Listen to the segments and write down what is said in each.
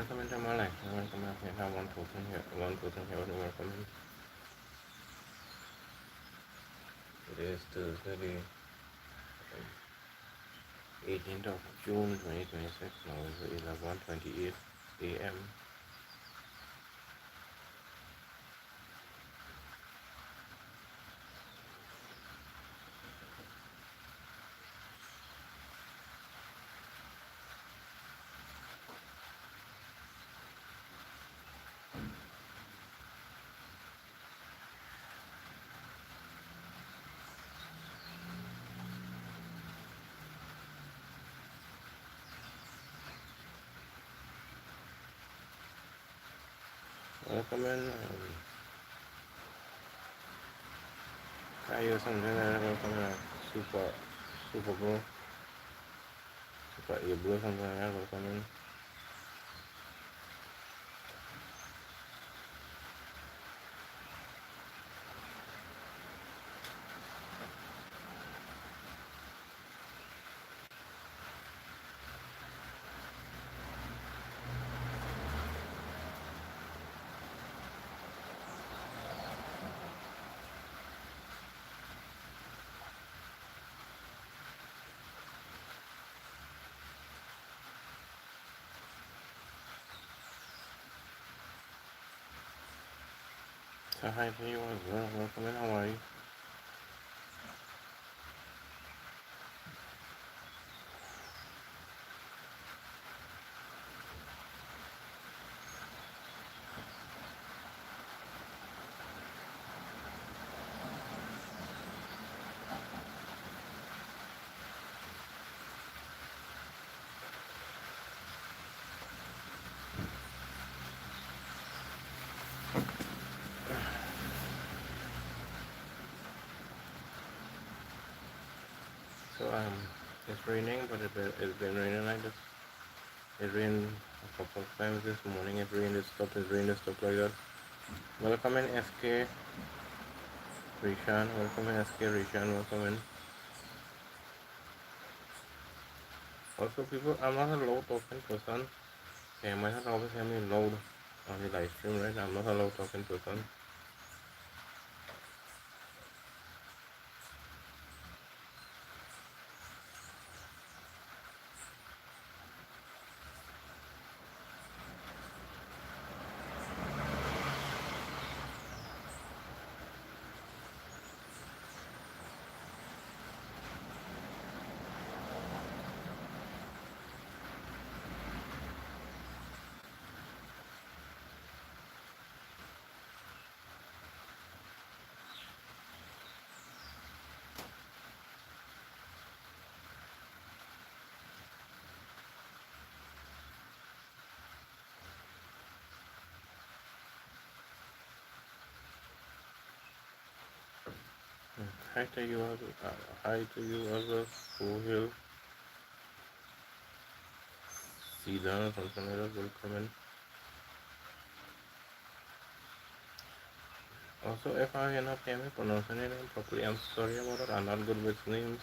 welcome into my life. Welcome up here. Have one person here to welcome in. It is Thursday, 18th of June 2026. Now it's 11:28 a.m. Welcome in. Try you something that welcome in. Super bro. Super A bro something like that. Welcome in. So hi to you as well. Welcome in. How are you? So it's raining, but it's been raining like this. It rained a couple of times this morning. It rained, it stopped, it rained, it stopped like that. Welcome in SK Rishan. Welcome in SK Rishan. Welcome in. Also, people, I'm not a loud talking person. Okay, I might not always hear me loud on the live stream, right? I'm not a loud talking person. Hi to you, hi to you, other Sohil, Sida, something like that. Welcome in. Also, if I cannot hear me pronouncing your name properly, I'm sorry about it. I'm not good with names.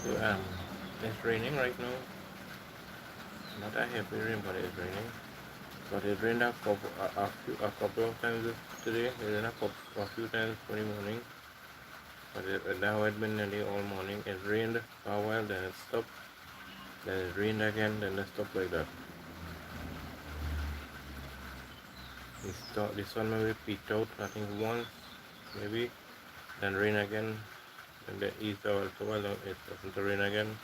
So it's raining right now. Not a heavy rain, but it's raining. But it rained a couple of times today. It rained a few times for the morning. But now it's been nearly all morning. It rained for a while, then it stopped. Then it rained again, then it stopped like that. The sun maybe peeked out, I think once, maybe. Then rain again. Then the east out for a while, it doesn't rain again.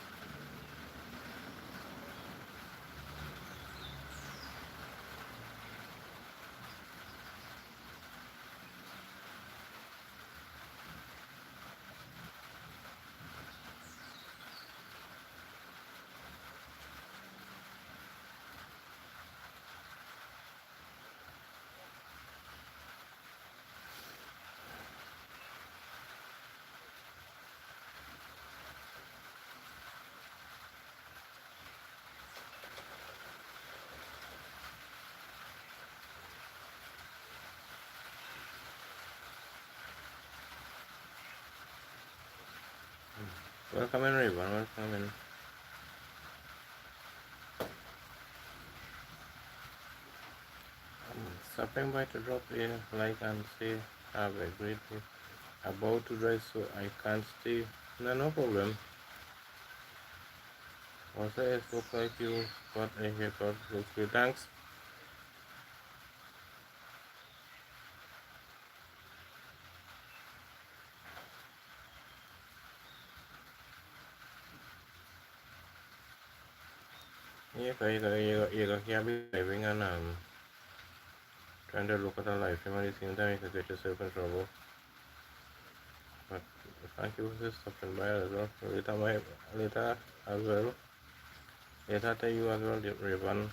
Welcome in, Raven. Welcome in. Stopping by to drop in, like and say, have a great day. About to drive, so I can't stay. No, no problem. Also, it looks like you got a haircut. Looks good. Thanks. Yeah, you can't be driving and trying to look at a live stream at the same time. You can get yourself in trouble. But thank you for stopping by as well. Later as well. Later to you as well, Raven.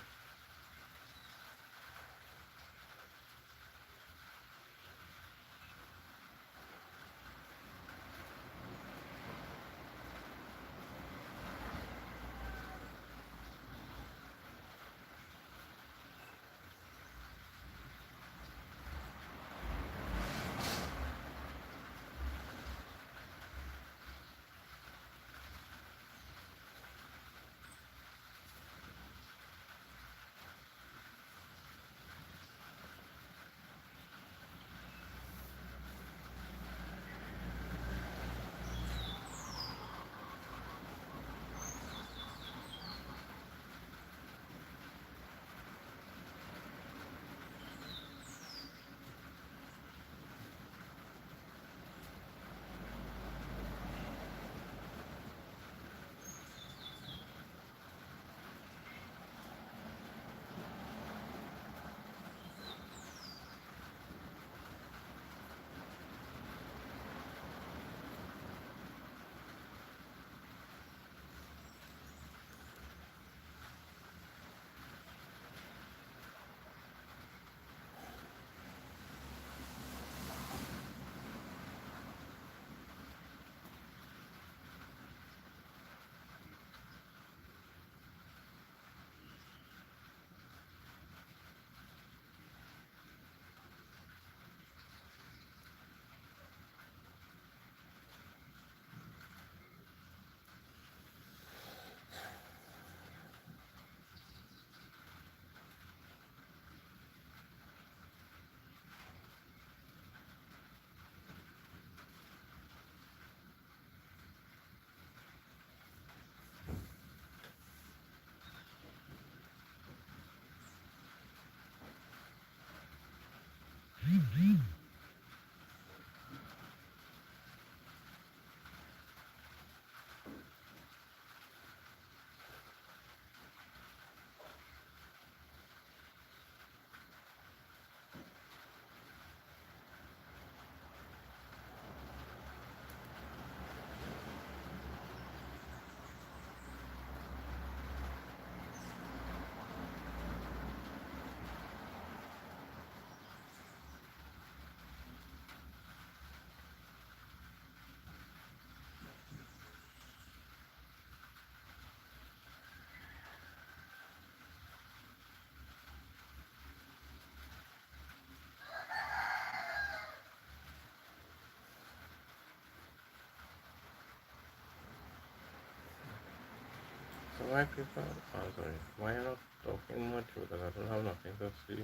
So why people, oh sorry, why not talking much because I don't have nothing to see.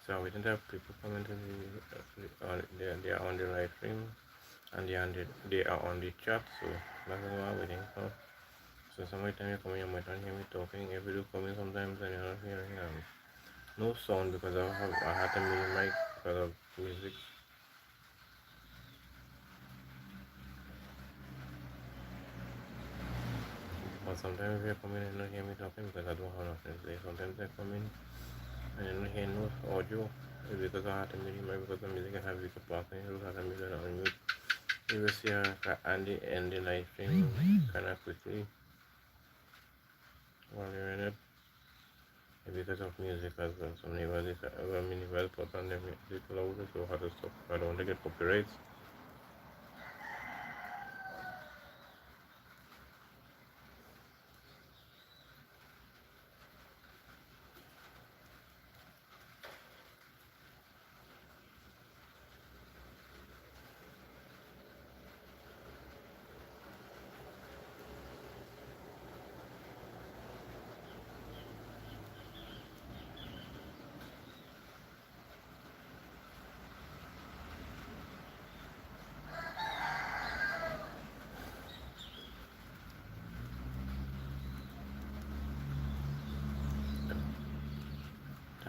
So we didn't have people comment to they are on the live stream and they are on the chat, so that's what I'm waiting for. So sometimes you come in, you might not hear me talking. If you do come in sometimes and you're not hearing no sound because I had to mute mic because of music. But sometimes if you come in and not hear me talking because I don't have nothing to say. Sometimes I come in and you don't hear no audio. It's because I had to mute mic because the music I have is passing. You have to mute and unmute. You will see Andy end the live stream kind of quickly while you're in it. Because of music as well. Some neighbors, neighbors put on their music louder, so how to stop. I don't want to get copyrights.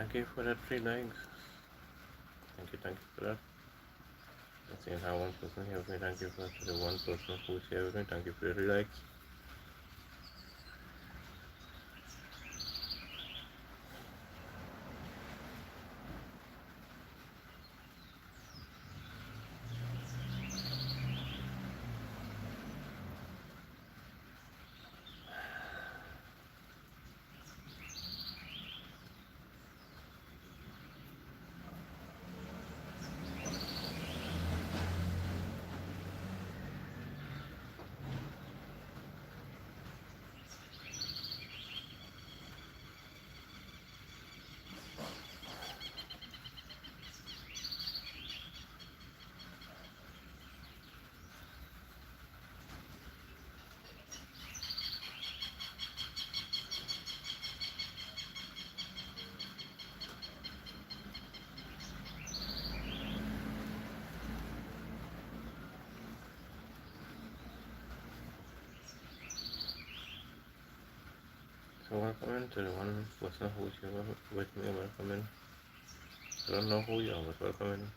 Thank you for the 3 likes. Thank you for that. Let's see how one person here with me. Thank you for the one person who's here with me. Thank you for the 3 likes. So welcome in to the one person who's here with me. Welcome in. I don't know who you are, but welcome in.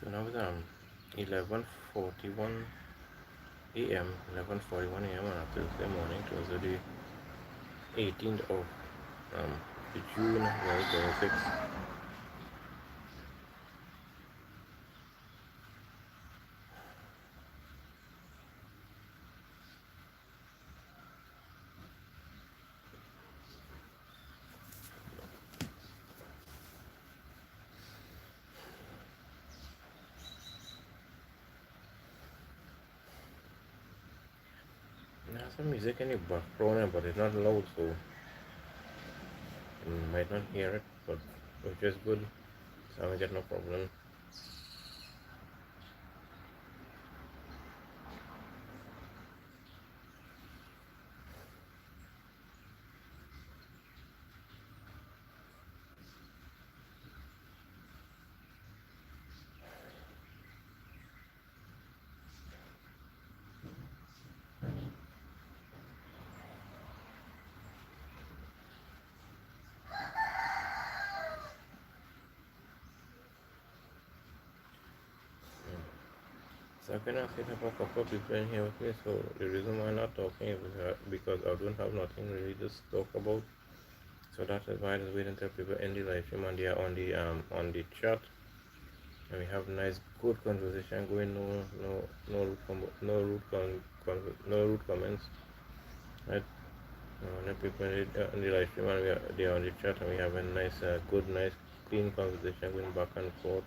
So now it's 11:41 a.m. 11:41 a.m. on a Thursday morning. Thursday, the 18th of June 2026. There's some music in the background, but it's not loud, so you might not hear it, but which is good. So I get no problem. So I can see have a couple of people in here with me. So the reason why I'm not talking is because I don't have nothing really to talk about. So that is why I just wait until people in the live stream and they are on the chat, and we have nice good conversation going. No rude comments, right? The people in the live stream and they are on the chat, and we have a nice nice clean conversation going back and forth.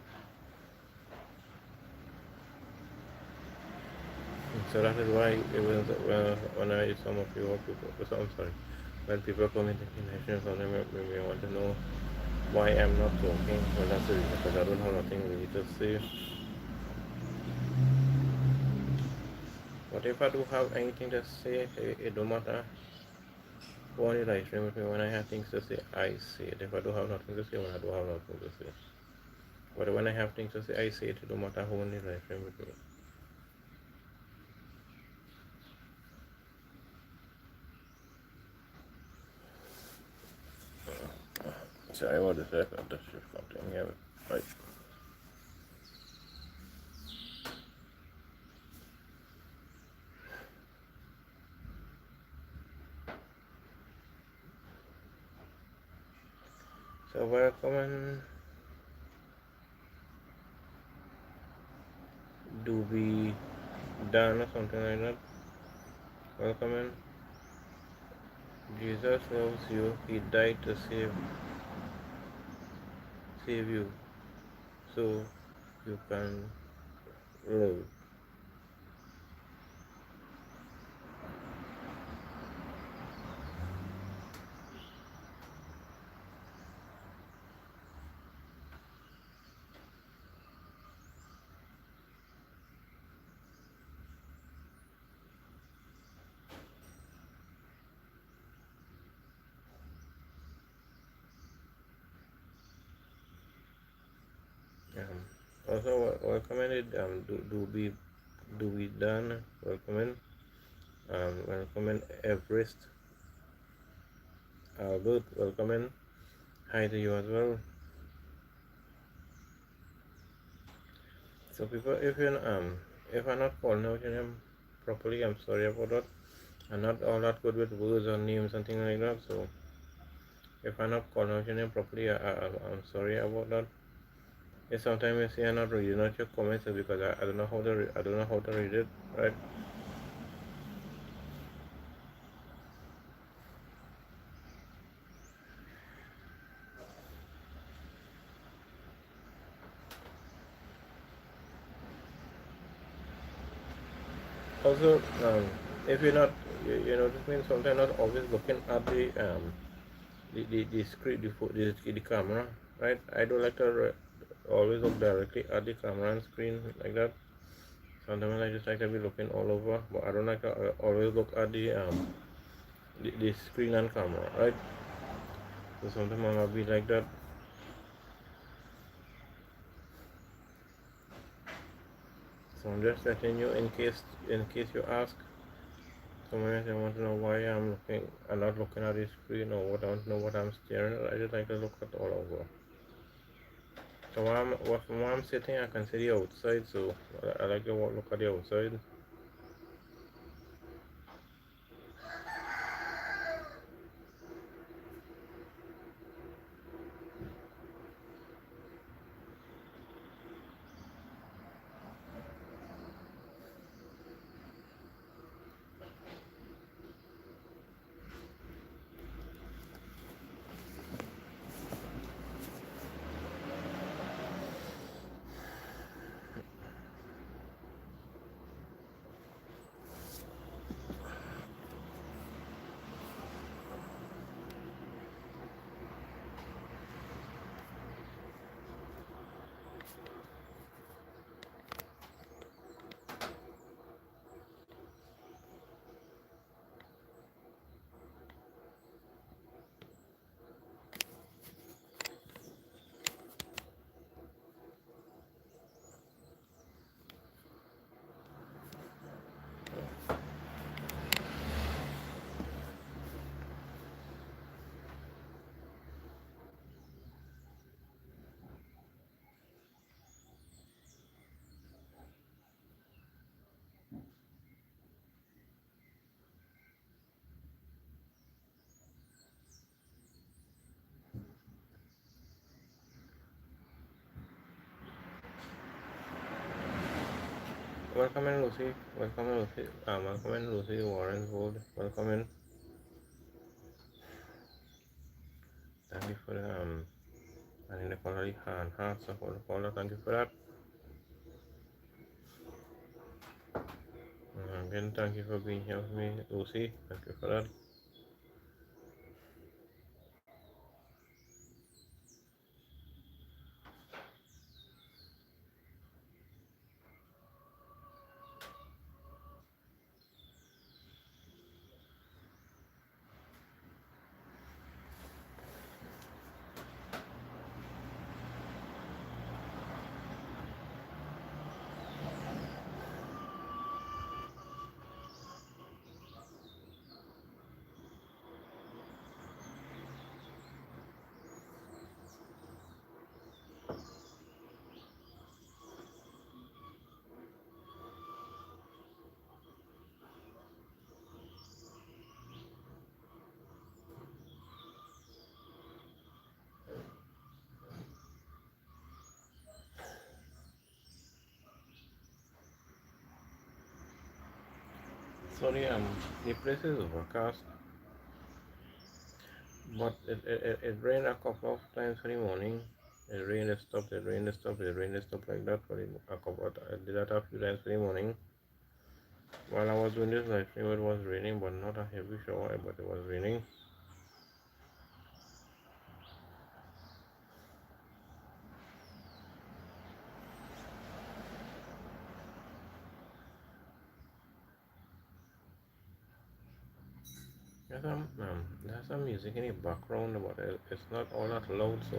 So that is why it was when I some of you people, so I'm sorry, when people come in the stream, so they may want to know why I'm not talking. Well, that's the reason, because I don't have nothing really to say. But if I do have anything to say, it don't matter who on the live stream with me. When I have things to say, I say it. If I do have nothing to say, when I do have nothing to say. But when I have things to say, I say it. It don't matter who on the live stream with me. Sorry, what is that? That's just something here. Right. So welcome in Doobie Dan or something like that. Welcome in. Jesus loves you. He died to save you, so you can live. Also, recommended do be done. Recommend Everest. Albert, recommend. Hi to you as well. So people, if I'm not calling out your name properly, I'm sorry about that. I'm not all that good with words or names and things like that. So if I'm not calling out your name properly, I'm sorry about that. If sometimes you see I'm not reading out your comments, it's because I don't know how to I don't know how to read it, right? Also, if you're not, you know, this means sometimes not always looking at the screen, the camera, right? I don't like to always look directly at the camera and screen like that. Sometimes I just like to be looking all over, but I don't like to always look at the screen and camera, right? So sometimes I might be like that. So I'm just letting you in case you ask. Sometimes I want to know why I'm not looking at the screen or what I want to know what I'm staring at. I just like to look at all over. So from where I'm sitting, I can see the outside. So I like to look at the outside. Welcome in, Lucy. Welcome in, Lucy. Welcome in, Lucy Warren Wood. Welcome in. Thank you for the I think they call it hand heart. So for the caller, thank you for that. Again, thank you for being here with me, Lucy. Thank you for that. Sorry, the place is overcast. But it rained a couple of times for the morning. It rained, it stopped, it rained, it stopped, it rained, it stopped like that for a couple of, I did that a few times for the morning. While I was doing this live stream, it was raining, but not a heavy shower, but it was raining. There's some music in the background, but it's not all that loud, so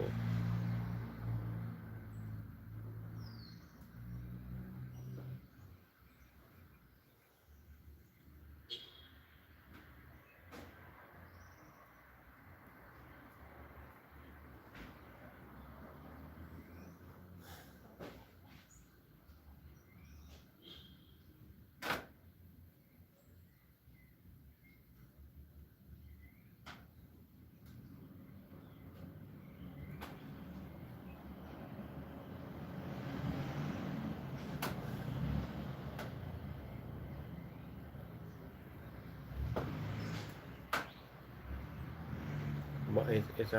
but it's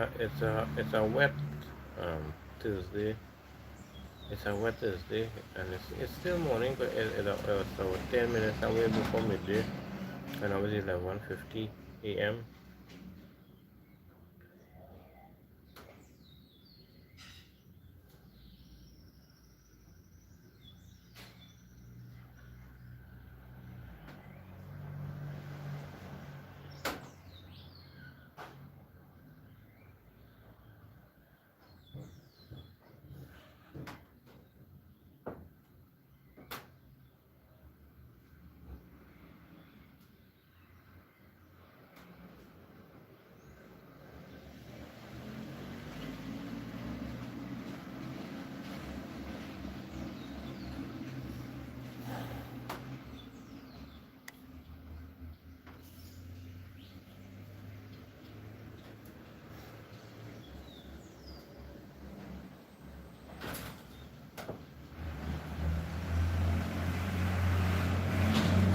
a wet Tuesday. It's a wet Tuesday, and it's still morning, but it's about 10 minutes away before midday, and I was 11:50 a.m.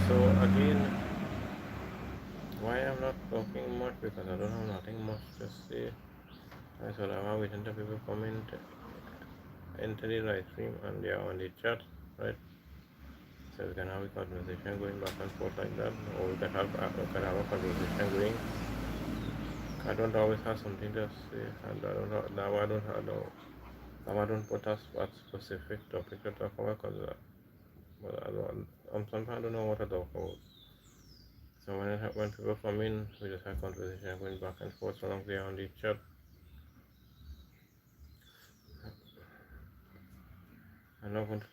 So again, why I'm not talking much, because I don't have nothing much to say. I thought I'm waiting until people comment into the live stream and they are on the chat, right? So we can have a conversation going back and forth like that, or we can have a conversation going. I don't always have something to say, and I don't have, now I don't have no, now I don't put a specific topic to talk about, because well, sometimes I don't know what to talk about. So when people come in, we just have conversation going back and forth so long as they're on the chat. I'm not going to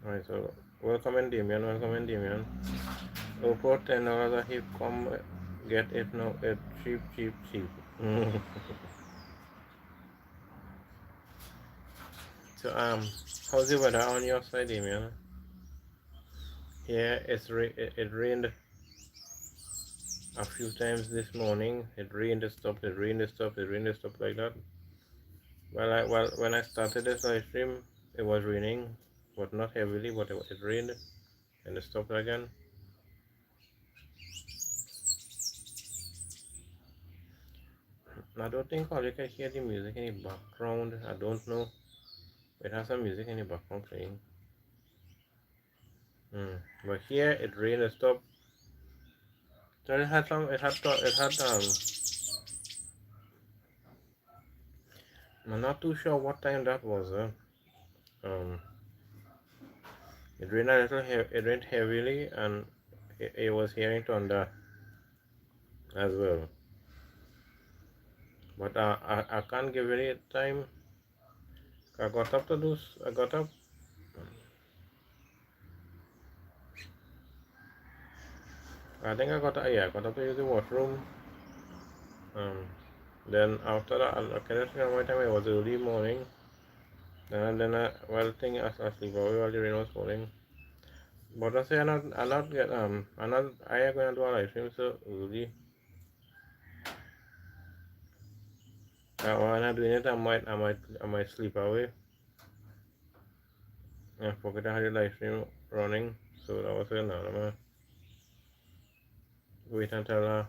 right, so welcome in Damien. For $10 a heap, come get it now. It cheap, cheap, cheap. So how's the weather on your side, Damien? Yeah, it rained a few times this morning. It rained, it stopped, it rained, it stopped, it rained, it stopped like that. Well, when I started this live stream, it was raining, but not heavily, but it rained and it stopped again. I don't think all you can hear the music in the background. I don't know. It has some music in the background playing. But here it rained and stopped. So it had some. I'm not too sure what time that was. Um, it rained a little. It rained heavily, and it was hearing thunder as well. But I can't give it time. I got up to do. I got up. I think I got. Yeah, I got up to use the washroom. Um, then after that, I cannot remember what time it was. Early morning. Then well, thing I sleep away while the rain was falling. But I say I not get I am gonna do a live stream so early. When I'm doing it, I might sleep away. I forget I had the live stream running, so that was it. Now I'm gonna wait until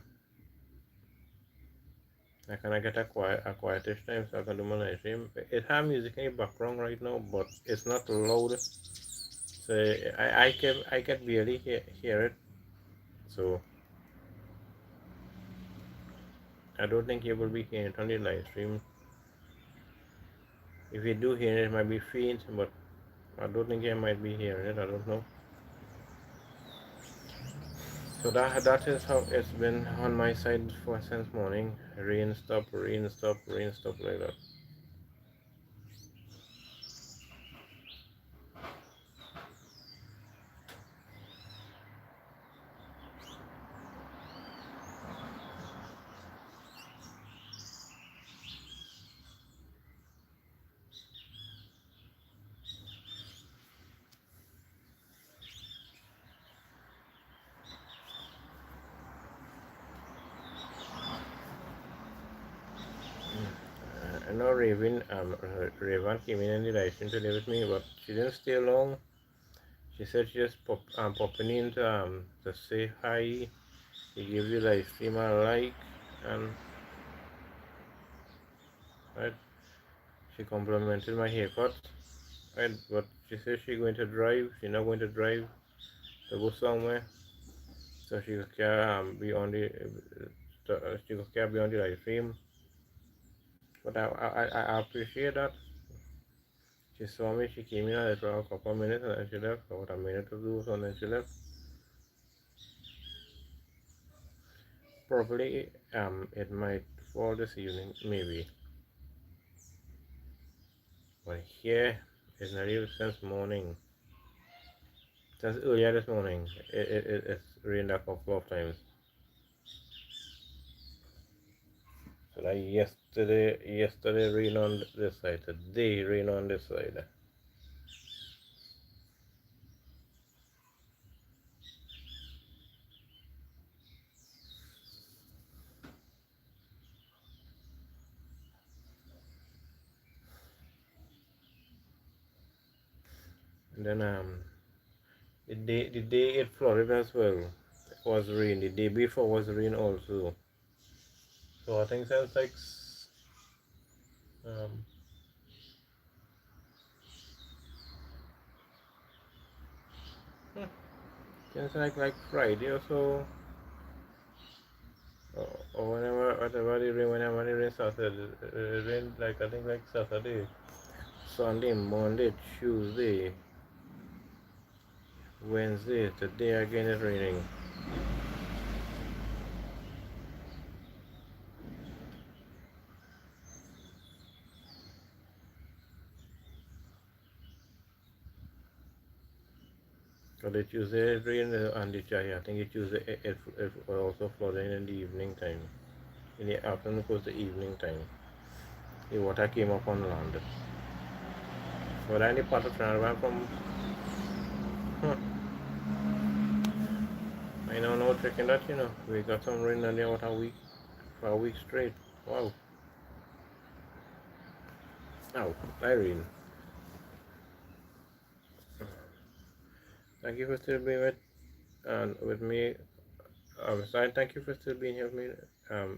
I can get a quietish time so I can do my live stream. It has music in the background right now, but it's not loud. So I can barely hear it. So I don't think you will be hearing it on the live stream. If you do hear it, it might be faint, but I don't think you might be hearing it. I don't know. So that is how it's been on my side for since morning. Rain stop, rain stop, rain stop like that. I know Raven came in and did today with me, but she didn't stay long. She said she just popping in to say hi. She gives you live stream a like, and right, she complimented my haircut. Right, but she says she's going to drive. She's not going to drive to go somewhere, so she can be on the she can be on the live stream. But I appreciate that. She saw me. She came in for a couple of minutes and then she left. About a minute or two, and then she left. Probably it might fall this evening, maybe. But here it's not even since morning. Since earlier this morning, it's rained a couple of times. So like yesterday rain on this side, today rain on this side. And then the day it flooded as well. It was rain. The day before was rain also. So I think since like um since like Friday or so, or whenever the rain started, it rained like I think like Saturday, Sunday, Monday, Tuesday, Wednesday. Today again it's raining. So the Tuesday it rained and the I think the Tuesday it also flooded in the evening time. In the afternoon was the evening time. The water came up on land. But any part of Trinidad from huh, I know no trick in that, you know. We got some rain on there what a week for a week straight. Wow. Now, Irene. Thank you for still being with me. So thank you for still being here with me.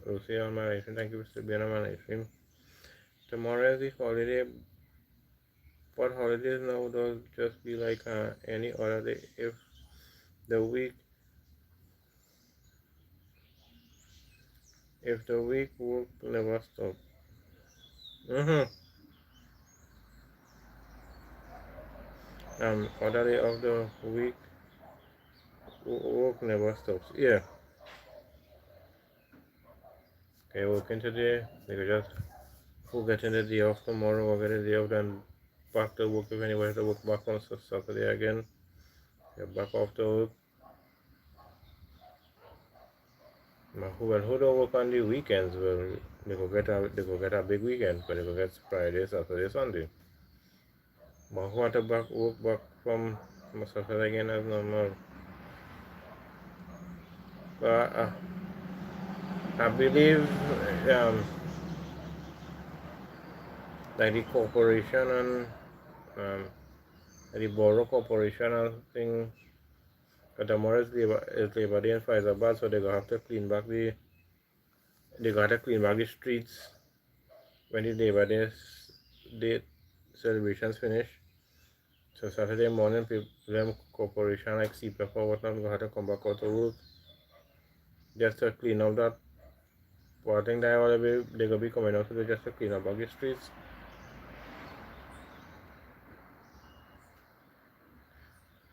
Lucy on my live stream. Thank you for still being on my live stream. Tomorrow is the holiday, but holidays now don't just be like any other day. If the week work never stop. Mm-hmm. Other day of the week work never stops. Yeah. Okay, working today. We could just forget the day off tomorrow or get a day off, then back to work if anybody has to work back on Saturday again. You're back off to work. Who don't work on the weekends? Well, they go get a big weekend, but they go get Friday, Saturday, Sunday. But who want to work back from Saturday again as normal? But I believe um, like the corporation and the borough corporation and thing. But tomorrow is Labor Day in Faizabad, so they're gonna have to clean back the they gotta clean back the streets when the Labor Day celebrations finish. So Saturday morning, people, them corporation like CPF or whatnot, go have to come back out to work just to clean up that. But I think that all they gonna be coming out to do just to clean up the streets.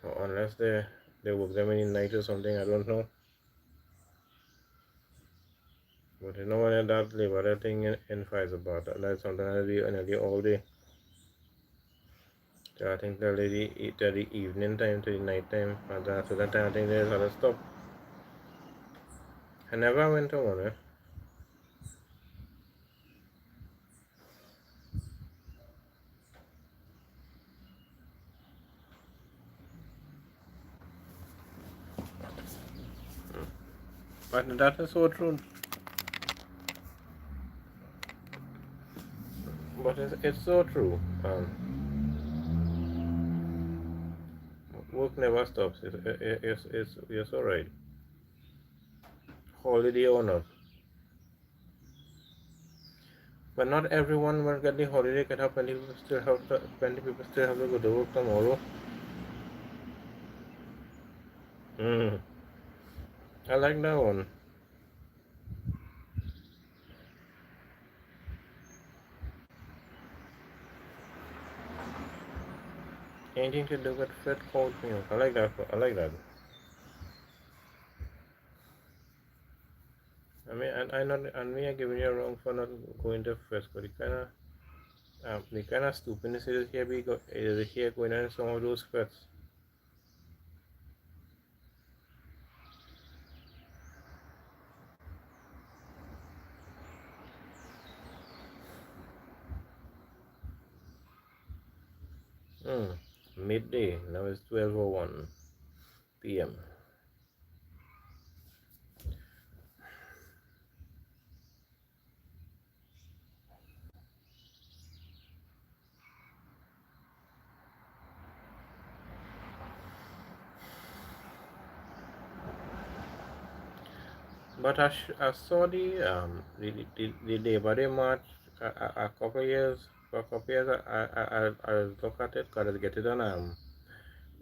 Or unless they work them in the night or something, I don't know. But you know when that Labor thing in Faizabad, that's something I'll be energy all day. So I think the lady eat at the evening time to the night time, and after that time I think there's other stuff. I never went to one, eh? But that is so true. But it's so true. Work never stops. You're so right. Holiday or not. But not everyone will get the holiday cut up, and people still have to, plenty people still have to go to work tomorrow. Mm. I like that one. Anything to do with fat cold milk. I like that. I like that. I mean, I not, and me I giving you wrong for not going to first, but the kind of stupidness is here going on in some of those fets. Mm. Midday. Now it's 12:01 p.m. But I saw the Labor Day march a couple years. For a couple years, I look at it because I get it on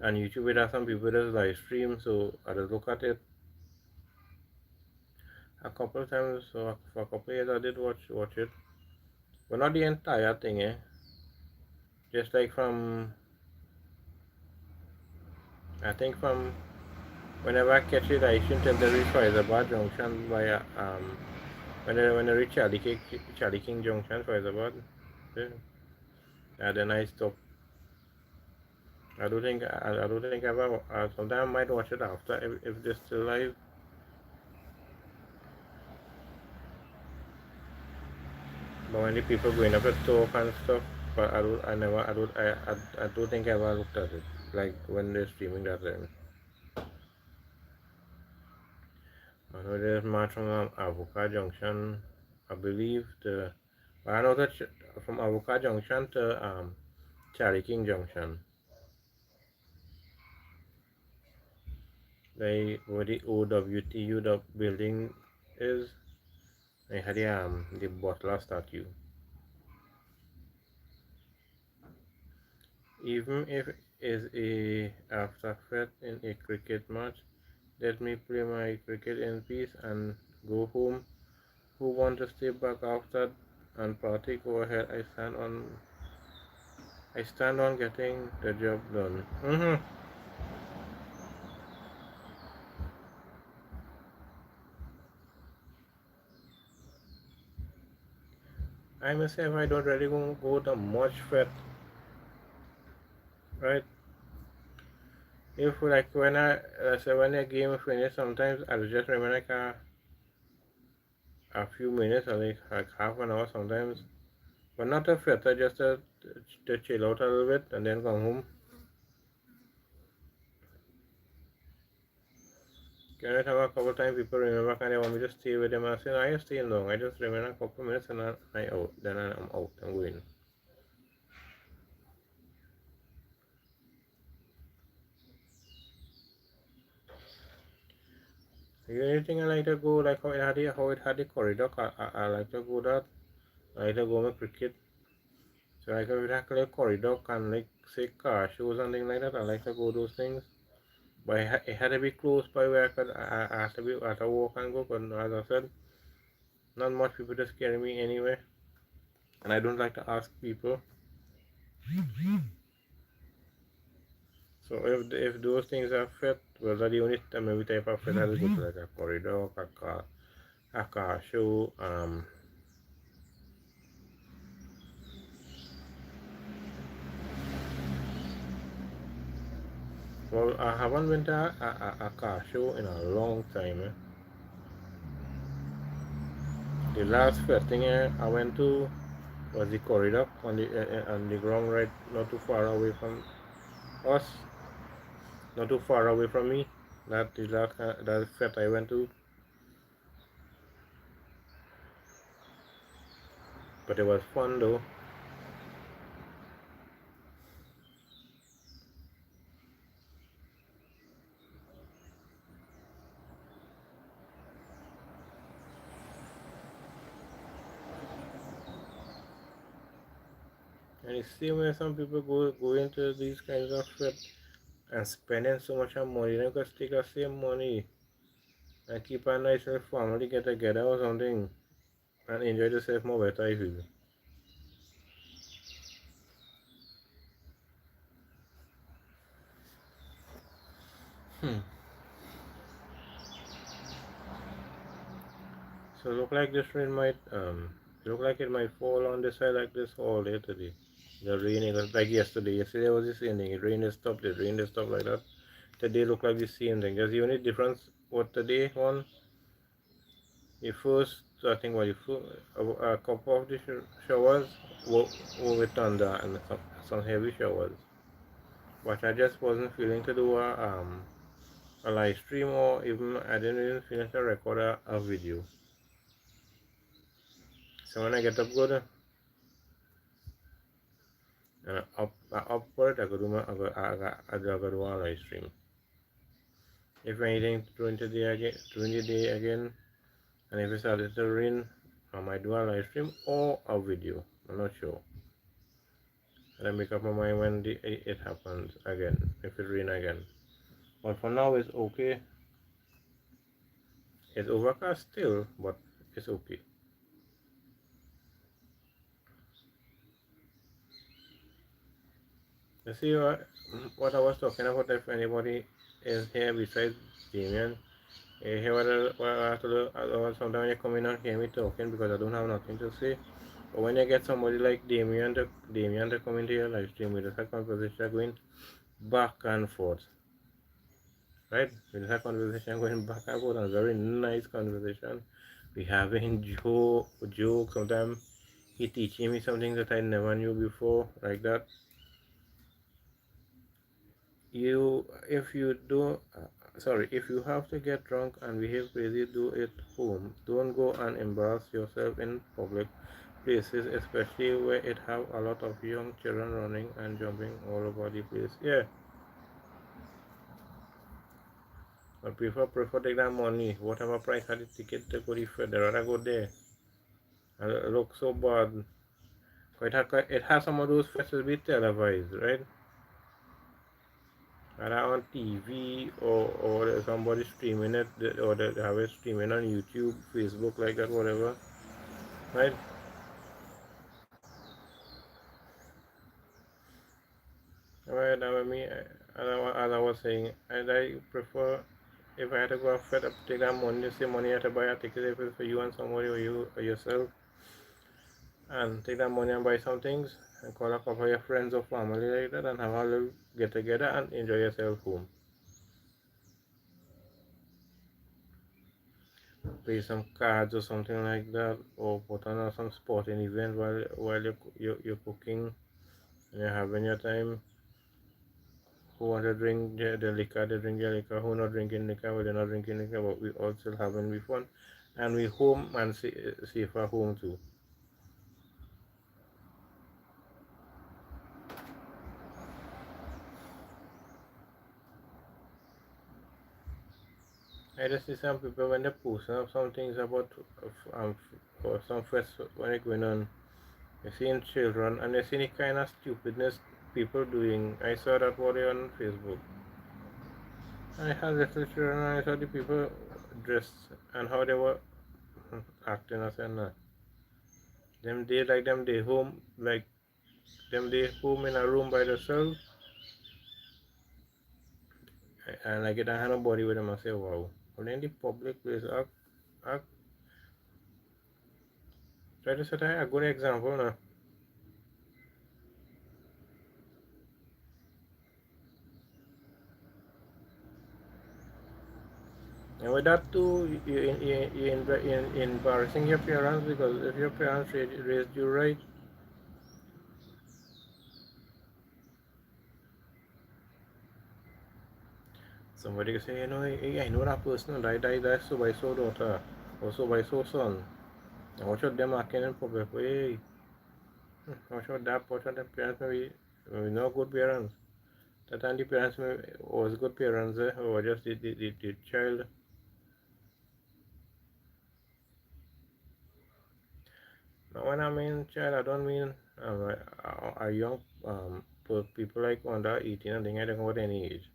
YouTube. It has some people that live stream, so I just look at it a couple of times. So for a couple of years, I did watch it, but not the entire thing, eh? Just like from I think from whenever I catch it, I shouldn't tell the reach for Hyderabad Junction by when I reach Charlie King Junction for Hyderabad, and then I stop. I don't think I ever. Sometimes I might watch it after if they're still live. But when the people going up to talk and stuff, but I don't. I never. I don't think I ever looked at it like when they're streaming that time. I know there's march from Avoca Junction. I believe the. I know that from Avoca Junction to Charlie King Junction. Where the OWTU the building is. They had the butler statue. Even if it is a after fete in a cricket match, let me play my cricket in peace and go home. Who want to stay back after and party? Go ahead. I stand on getting the job done. I must say, if I don't really go to much fete, right? If like when when a game finish, sometimes I just remember like a few minutes or like half an hour sometimes, but not a fete, just to chill out a little bit and then come home. Can I have a couple times people remember and they want me to stay with them? I say, no, I stay long. I just remain a couple minutes and I out. Then I'm out. I'm going. The only thing I like to go like how it had the corridor. I like to go that. I like to go with cricket. So like if it had like corridor and like say car shows and things like that. I like to go those things. But it had to be close by where I had to be at a walk and go. But as I said, not much people to scare me anyway. And I don't like to ask people. So if those things are fit, well, that's the only maybe type of fit I will go to like a corridor, a car show. Well, I haven't been to a car show in a long time. The last fit thing I went to was the corridor on the ground right, not too far away from us, not too far away from me. That the last that fit I went to, but it was fun though. And you see when some people go into these kinds of fit and spending so much money, they could take the same money and keep a nice little family get together or something and enjoy yourself more better if you. Hmm. So look like this rain might look like it might fall on this side like this all day today. The rain it was like yesterday. Yesterday was the same thing. It rained and stopped, it rained and stopped like that. Today look like the same thing. Just the only difference what today one the first I think what the first, a couple of the showers were with thunder and some heavy showers. But I just wasn't feeling to do a live stream or even I didn't even finish to record a video. So when I get up good and up for it, I could do I could do a live stream. If anything during the day again, and if it started to rain, I might do a live stream or a video. I'm not sure. And I make up my mind when it happens again, if it rain again. But for now, it's okay. It's overcast still, but it's okay. You see what I was talking about? If anybody is here besides Damien, you hear what I have to do? Sometimes you come in and hear me talking because I don't have nothing to say. But when you get somebody like Damien to come into your live stream with a conversation going back and forth, right? With a conversation going back and forth, and a very nice conversation. We having joke. Sometimes he teaching me something that I never knew before, like that. If you do, if you have to get drunk and behave crazy, do it home. Don't go and embarrass yourself in public places, especially where it have a lot of young children running and jumping all over the place. Yeah, I prefer take that money, whatever price had the ticket to go the Fed, rather go there. And it look so bad. It has some of those festivals be televised, right? Either on TV or there's somebody streaming it, or they have it streaming on YouTube, Facebook, like that, whatever, right? Right, I mean, as I was saying, I prefer if I had to go out fed up, take that money, the same money I had to buy a ticket if it's for you and somebody or you or yourself, and take that money and buy some things and call a couple of your friends or family like that and have a little get together and enjoy yourself home. Play some cards or something like that, or put on some sporting event while you're cooking and you're having your time. Who want to drink the liquor, they drink the liquor. Who not drinking liquor, well, they're not drinking liquor, but we all still having we fun. And we home and safer home too. I just see some people when they post some things about um, or some fest when it's going on. You seeing children and you see the kind of stupidness people doing. I saw that one day on Facebook. I had little children and I saw the people dressed and how they were acting. I said, nah. Them they like them they home like them they home in a room by themselves and like it don't have nobody with them. I say, wow. But in the public place, I try to set a good example now. And with that too, you embarrassing your parents because if your parents raised you right, somebody can say, you know, hey, I know that person died so by so daughter or so by so son. And watch out them acting in public. Hey, watch out them parents maybe not good parents. That time the parents was good parents or just the child. Now when I mean child, I don't mean a young people like under 18 and thing. I don't know what any age.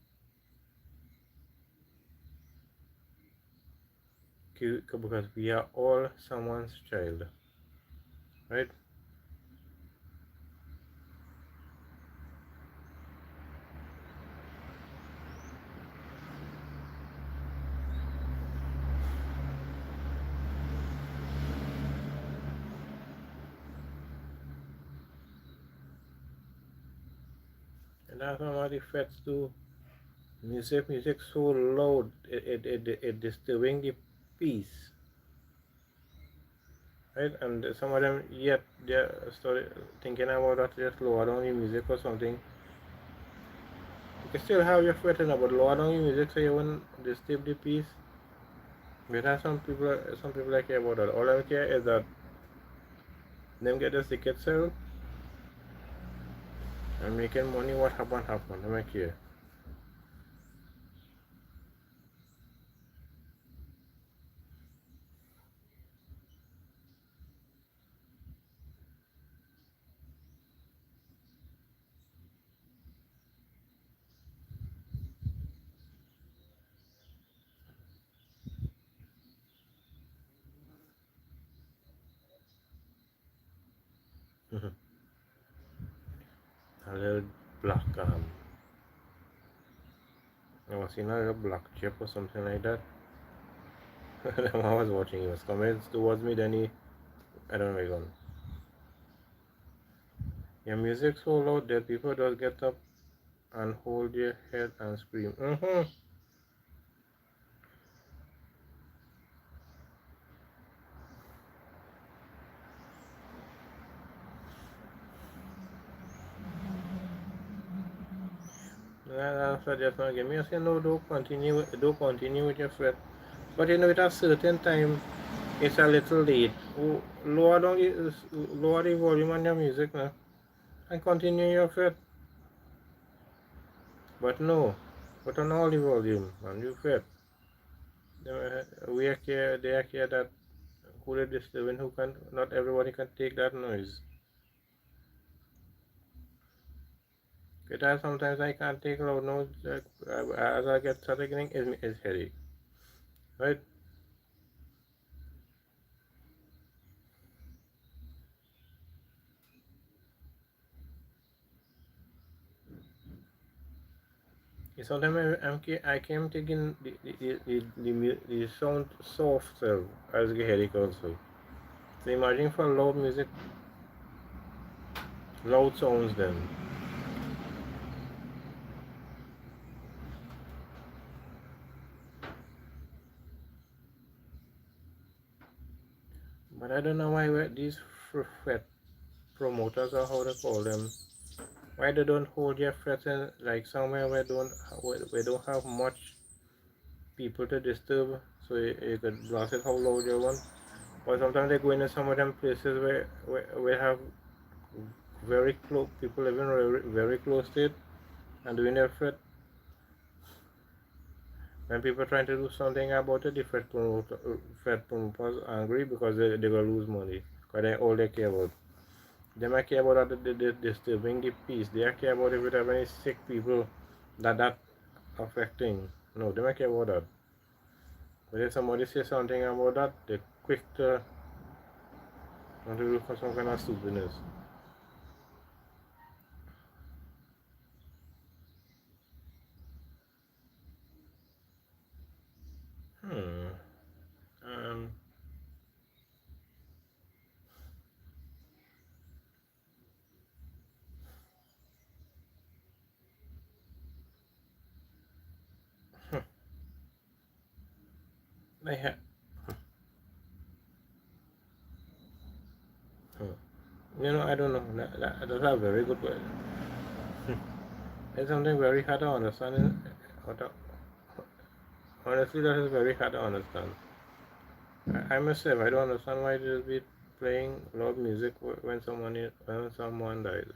Because we are all someone's child, right? And that's what the feds do. Music so loud, it disturbing the peace, right? And some of them yet they're thinking about that just lower down the music or something. You can still have your fretting about lower down the music so you won't disturb the peace. But there's some people that care about that. All I care is that them get the ticket sale and making money. What happen. I don't care. A little black I was in a little black chip or something like that. I was watching, he was coming towards me, then I don't know, he gone. Your music so loud that people just get up and hold their head and scream. That's what just not give me. I say no, don't continue with your fret. But you know, at a certain time, it's a little late. Oh, lower the volume on your music now, and continue your fret. But no, put on all the volume and you fret. We are care, they are care that who they disturbing, who can, not everybody can take that noise. Guitar sometimes I can't take loud noise. As I get started getting, it's headache, right? Sometimes I came taking the sound softer as a headache also. So imagine for loud music, loud sounds then. But I don't know why these fret promoters or how they call them, why they don't hold their frets in like somewhere where don't have much people to disturb, so you could blast it how loud you want. Or sometimes they go into some of them places where have very close people living very close to it and doing their fret. When people trying to do something about it, the Fed promoters angry because they gonna lose money. Because they all they care about. They might care about the disturbing the peace. They care about if you have any sick people that affecting. No, they might care about that. But if somebody say something about that, they're quick to want to do for some kind of stupidness. Hmm. Um. They have. I don't know. That's a very good word. It's something very hard to understand. Honestly, that is very hard to understand. I must say, I don't understand why they will be playing loud music when someone dies.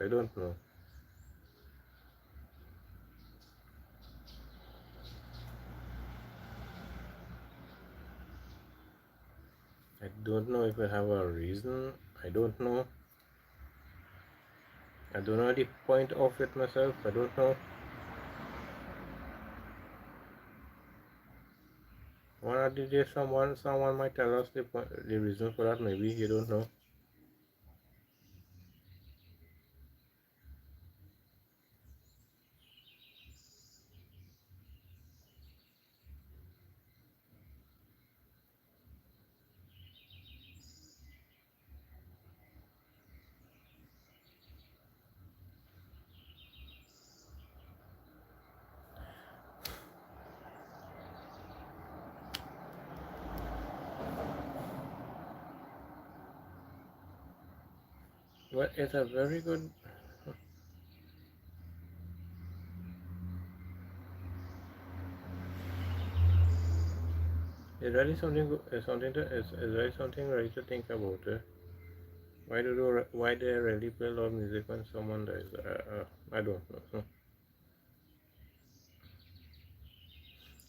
I don't know. I don't know if it have a reason. I don't know. I don't know the point of it myself. I don't know. One of the days, someone might tell us the reason for that. Maybe you don't know. But it's a very good. It's really something. It's something to. It's really something really to think about. Why they really play loud music when someone dies? I don't know.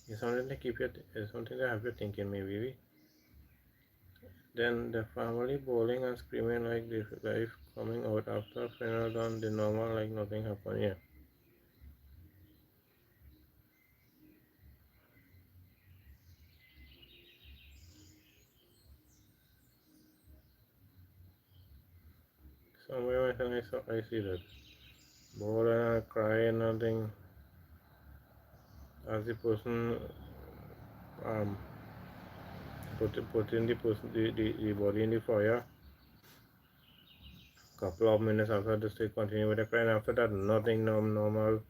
It's something to it's something to have you thinking maybe. Then the family bawling and screaming like the life coming out after funeral done the normal like nothing happened. Yeah. Somewhere when I see that. Bawling and crying nothing as the person um putting the body in the fire. Couple of minutes after they still continue with the crying. After that nothing normal.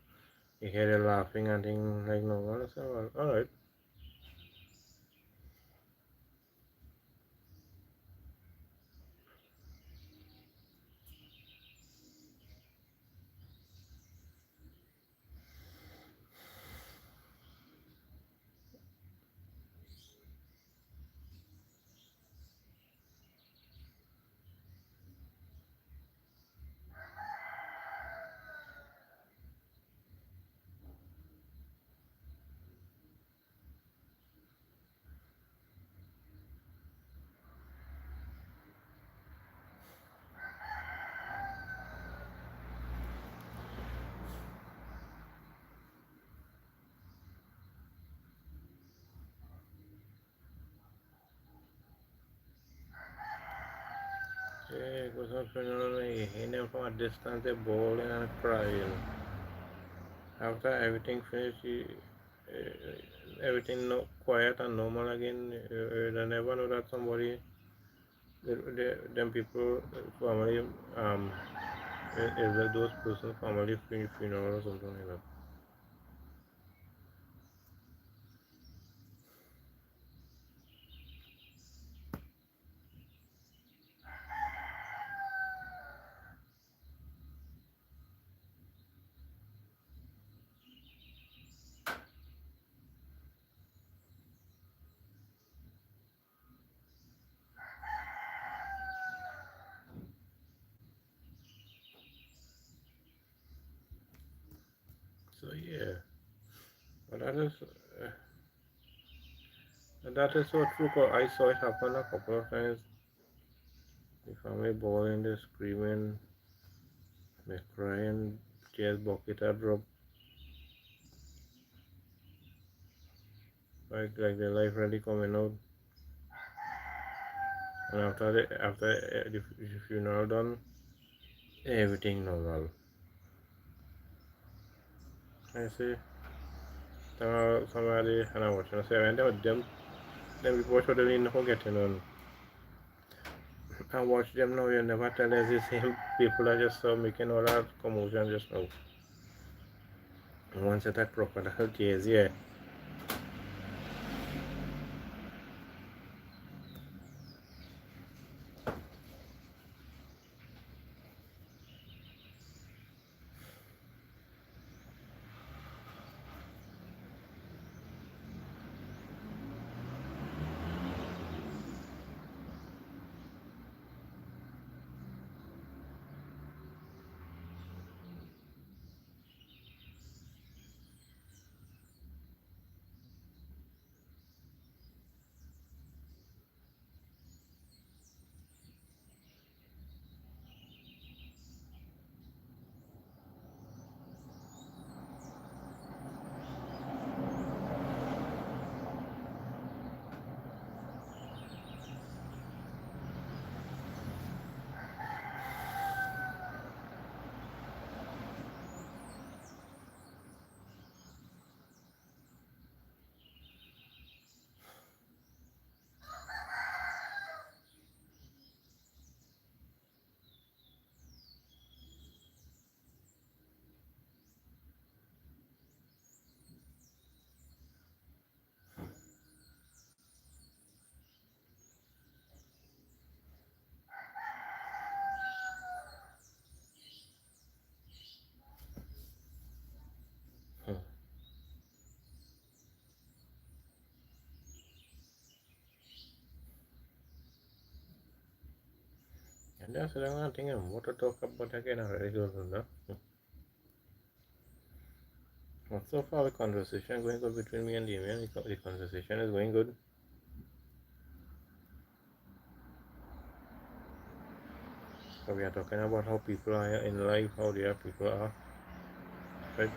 You hear them laughing and things like normal. So alright. Yeah, it was not phenomenal. He them from a distance, they bawling and crying. After everything finished, everything quiet and normal again. They never know that somebody, them people, family, is like those person family funeral or something like that. So yeah, but that is. And that is so true, 'cause I saw it happen a couple of times. The family bawling, they screaming, they crying, tears bucket are drop, like their life really coming out. And after the funeral done, everything normal. I see somebody and I watch and I say, and them people should have been forgetting on. And watch them now, you never tell us the same people are just making all that commotion just now. And once it had crocodile tears, yeah. Hmm. And that's the one thing, what to talk about again, I really don't know. But so far, the conversation going good between me and Damien. The conversation is going good. So we are talking about how people are in life, how their people are. Right?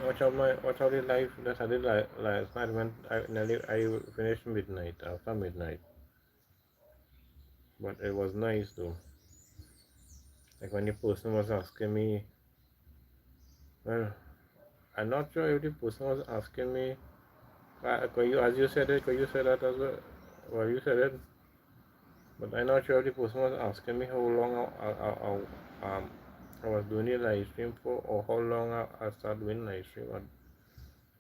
Watch out the life that I did last night when I finished midnight, after midnight. But it was nice though. Like when the person was asking me, well, I'm not sure if the person was asking me, could you, as you said it, could you say that as well? Well, you said it, but I'm not sure if the person was asking me how long I was doing the live stream for, or how long I started doing live stream. I'm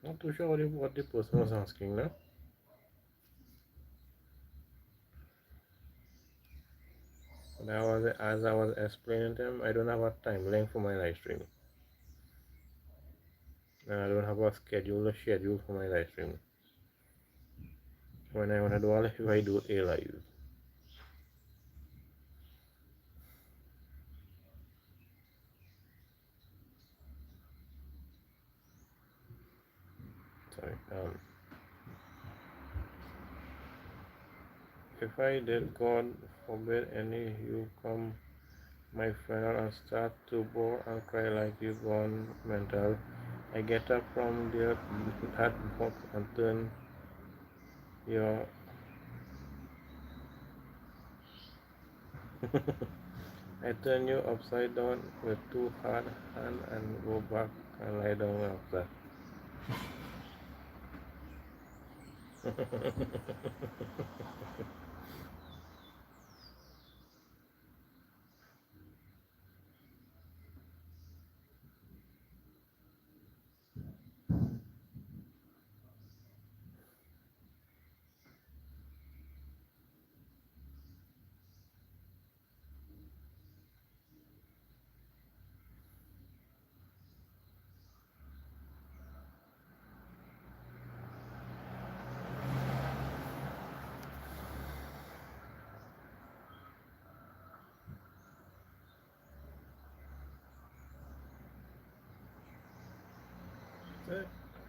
not too sure what the person was asking now. But as I was explaining to him, I don't have a timeline for my live stream. And I don't have a schedule for my live stream. When I want to do a live, I do a live. Sorry. If I did, God forbid, any you come my funeral and start to bore and cry like you gone mental, I get up from that box and turn your I turn you upside down with two hard hands and go back and lie down after.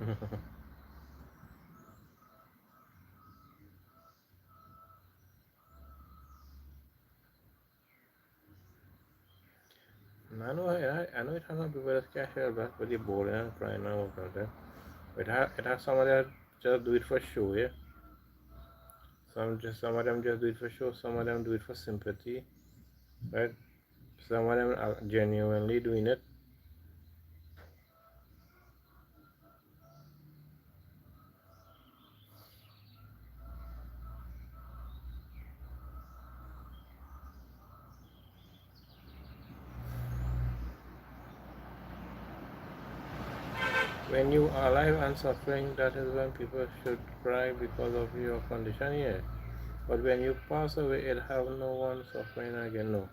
I know it has some people that casual that pretty boring and crying and all that. It has some of that just do it for show, yeah. Some of them just do it for show. Some of them do it for sympathy, right? Some of them are genuinely doing it. When you are alive and suffering, that is when people should cry because of your condition, yeah. But when you pass away, it have no one suffering again, no.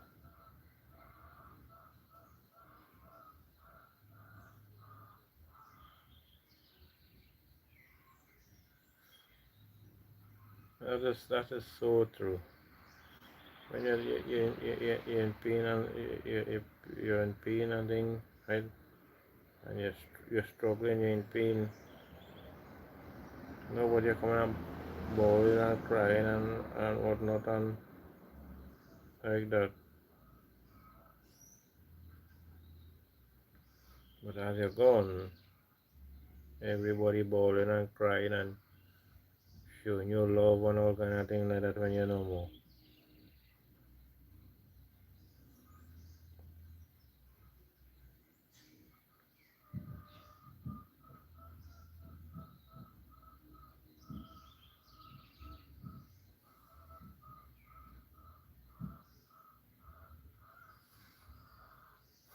That is so true. When you're in pain and you're in pain and thing, right? And you're struggling, you're in pain. Nobody coming and bawling and crying and whatnot and like that. But as you're gone, everybody bawling and crying and showing your love and all kind of thing like that when you're no more.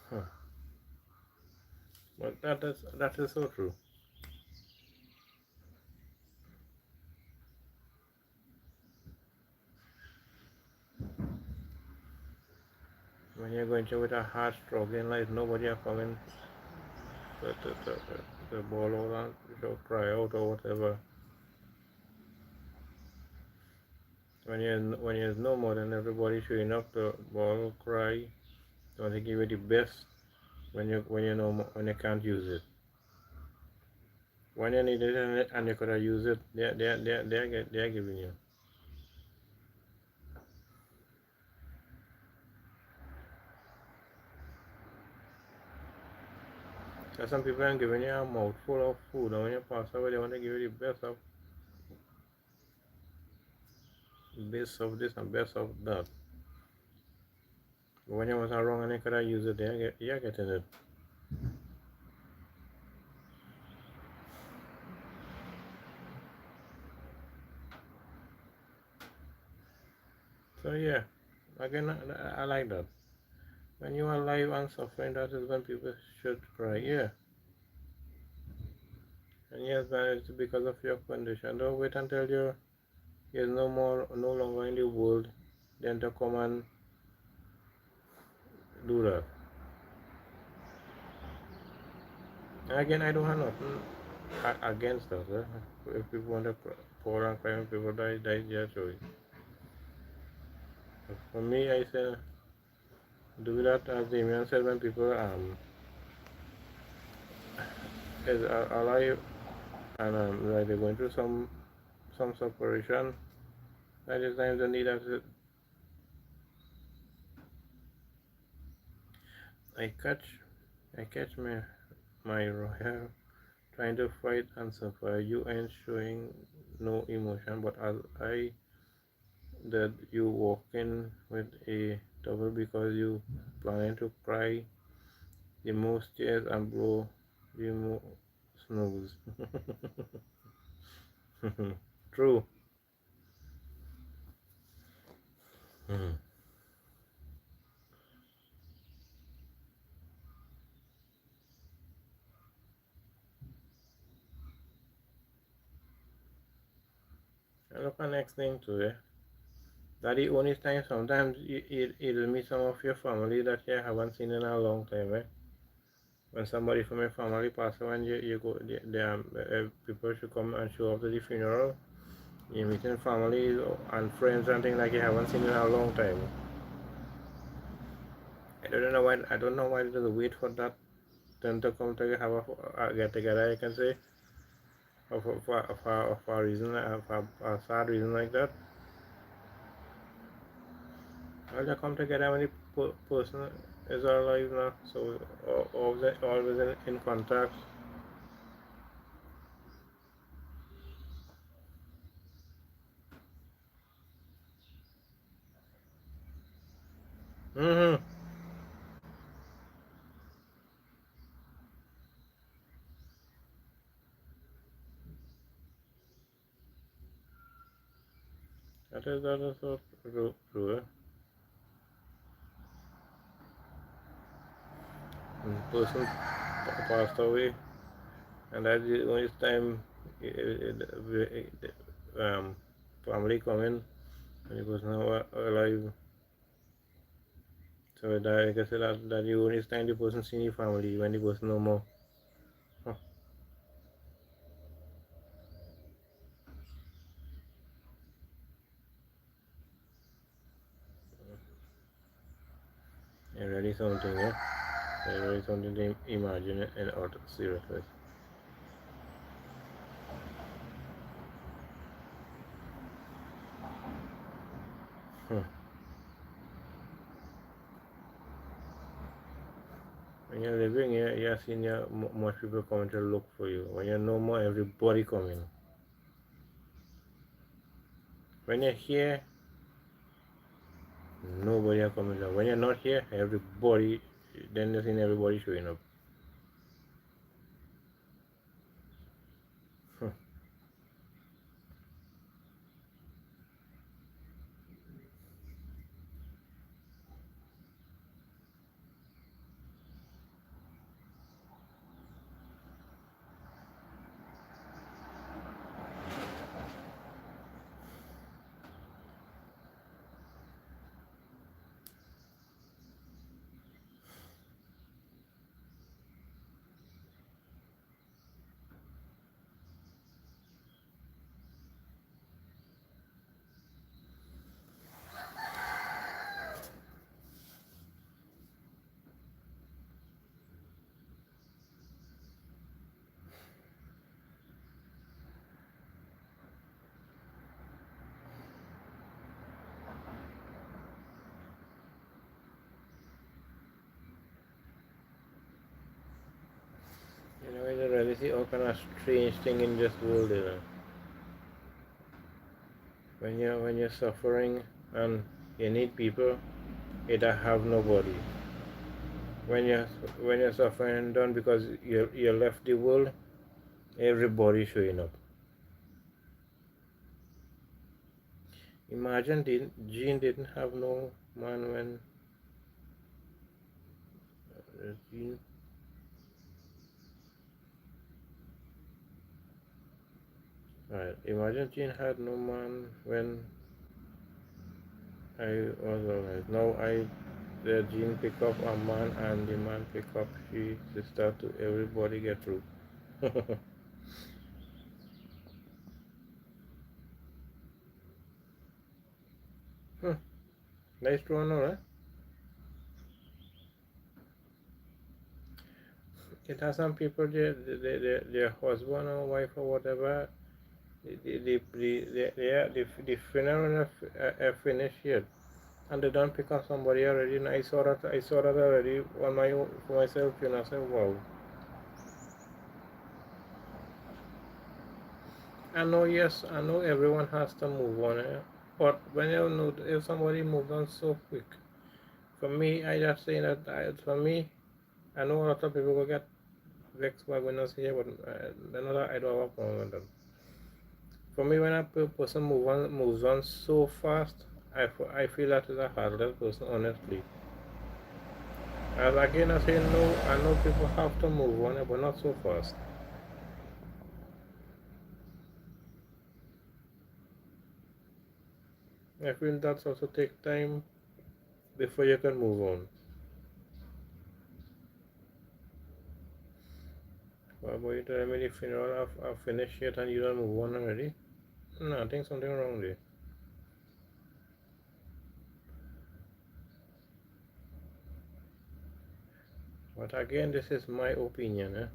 Huh. But that is so true. When you're going through with a hard struggle in life, nobody are coming to bawl out and cry out or whatever. When you're no more, then everybody showing up to bawl, cry, want to give you the best when you know when you can't use it. When you need it and you could have used it, they're giving you. So some people are giving you a mouthful of food, and when you pass away, they want to give you the best of this and best of that. But when you was wrong and you could have used it, you're getting it. So yeah, again, I like that. When you are alive and suffering, that is when people should cry. Yeah, and yes, man, it's because of your condition. Don't wait until you're no longer in the world, then to come and do that. And again, I don't have nothing against that. If people want to pour and cry when people die, that's their choice. For me, I say do that as Damien said when people is alive and like they're going through some separation. That is times they need us. I catch I catch my royal trying to fight and suffer. You ain't showing no emotion, but as I that you walking with a double because you planning to cry the most tears and blow the most snooze. True. Mhm. And look at next thing too, eh? That the only time sometimes you'll meet some of your family that you haven't seen in a long time, eh? When somebody from your family passes away and you go, people should come and show up to the funeral. You're meeting family and friends and things like you haven't seen in a long time. I don't know why they wait for that them to come to have a get together, I can say. of a reason, of a sad reason like that. Well, they come together when the person is alive now, so always in contact. Mm-hmm. That is so true. Person passed away, and that's the only time family come in when the person alive. So that, like I said, that the only time the person see the family when the person no more. Huh. It's really something, yeah. It's really something to imagine and out seriously. Hmm. When you're living here, you're seeing much people coming to look for you. When you're no more, everybody coming. When you're here, nobody are coming down. When you're not here, everybody, then you're seeing everybody showing up. Hmm. You know, it's really see all kind of strange thing in this world, you know. When you're suffering and you need people, it have nobody. When you're suffering and done because you left the world, everybody showing up. Imagine Jean didn't have no man when Jean. Right. Imagine Jean had no man when I was alive. Now the Jean pick up a man and the man pick up she sister to everybody get through. Hmm. Nice to know, right? It has some people their husband or wife or whatever the funeral finished yet and they don't pick up somebody already, and I saw that already on my own for myself, and I said, wow. I know, yes, I know everyone has to move on, but when you know if somebody moves on so quick, for me, I just say that for me, I know a lot of people will get vexed by when I say it, but I don't have a problem with them. For me, when a person moves on so fast, I feel that is a heartless person, honestly. As again, I say no, I know people have to move on, but not so fast. I feel that's also take time before you can move on. But you tell me the funeral have finished yet and you don't move on already? No, I think something wrong there. But again, this is my opinion.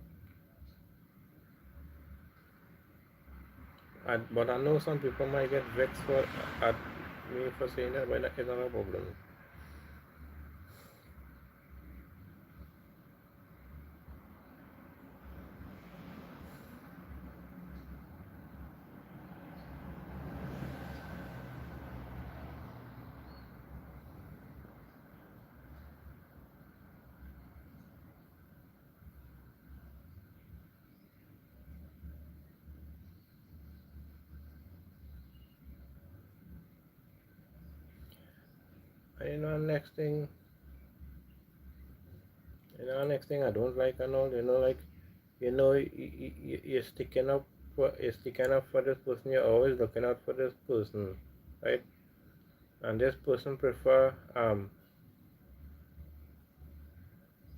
But I know some people might get vexed at me for saying that, but that is not a problem. And next thing I don't like and all, like, you're sticking up for this person. You're always looking out for this person, right? And this person prefer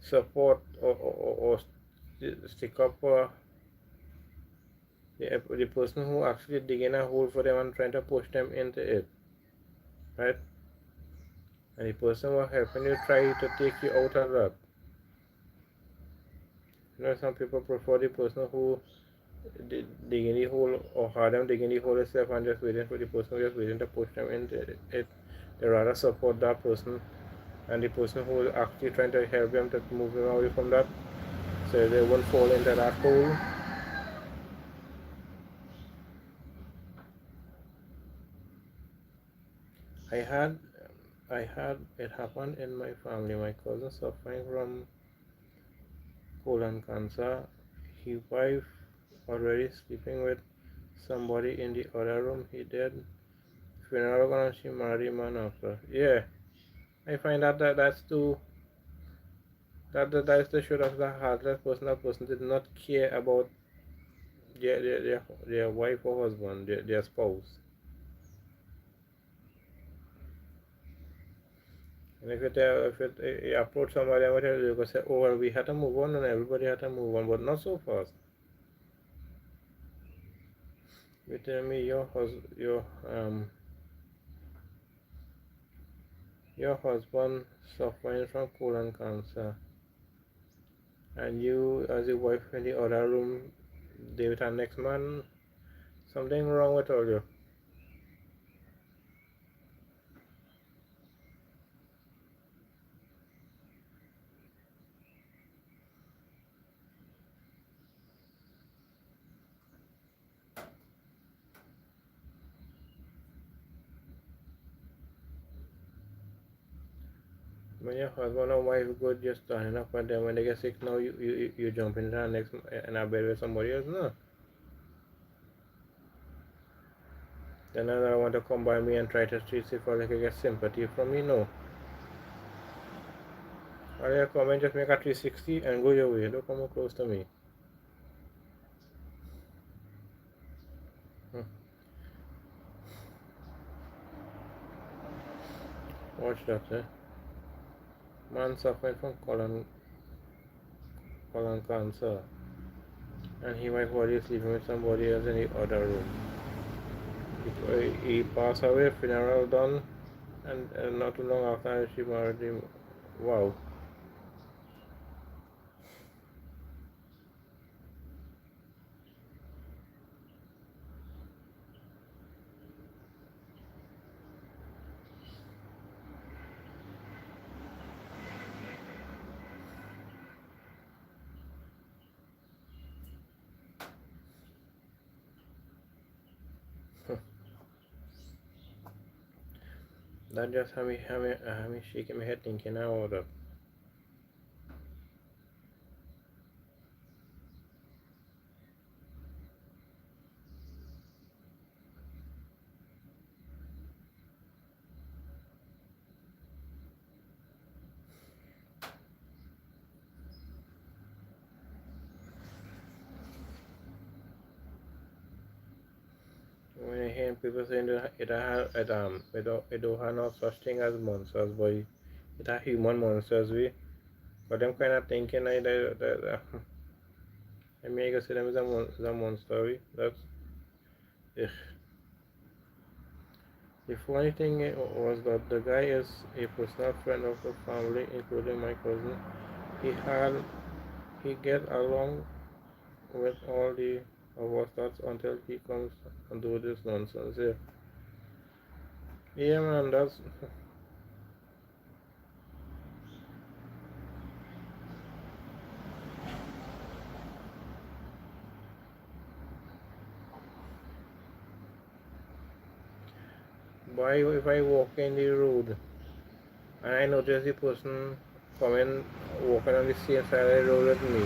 support or stick up for the person who actually digging a hole for them and trying to push them into it, right? And the person who helping you try to take you out of that. Some people prefer the person who digging the hole or hard them digging the hole itself and just waiting for the person who just waiting to push them into it. They rather support that person and the person who is actually trying to help them to move them away from that, so they won't fall into that hole. I had it happen in my family. My cousin suffering from colon cancer. His wife already sleeping with somebody in the other room. He did funeral and she married man after. Yeah, I find that's too that's the show of the heartless person. That person did not care about their wife or husband, their spouse. And if you approach somebody about it, you go say, oh well, we had to move on and everybody had to move on, but not so fast. You tell me your husband suffering from colon cancer, and you as a wife in the other room, they with our next man. Something wrong with all you. When your husband or wife good, just standing up for them. When they get sick, now you jump into the next in a bed with somebody else. No. Then I want to come by me and try to treat it for like I get sympathy from me. No. All you come and just make a 360 and go your way. Don't come close to me. Hmm. Watch that, eh? Man suffering from colon cancer, and he might body sleeping with somebody else in the other room. He passed away, funeral done, and not too long after she married him. Wow. That just had me shaking my head thinking about that. When I hear people saying that it don't have no such thing as monsters, but it has human monsters we. But them kind of thinking like that I mean I guess them is a monster we. That's ugh. The funny thing was that the guy is a personal friend of the family, including my cousin. He had he get along with our thoughts until he comes and do this nonsense here. Yeah, man, that's. Why if I walk in the road and I notice the person coming walking on the same side of the road as me,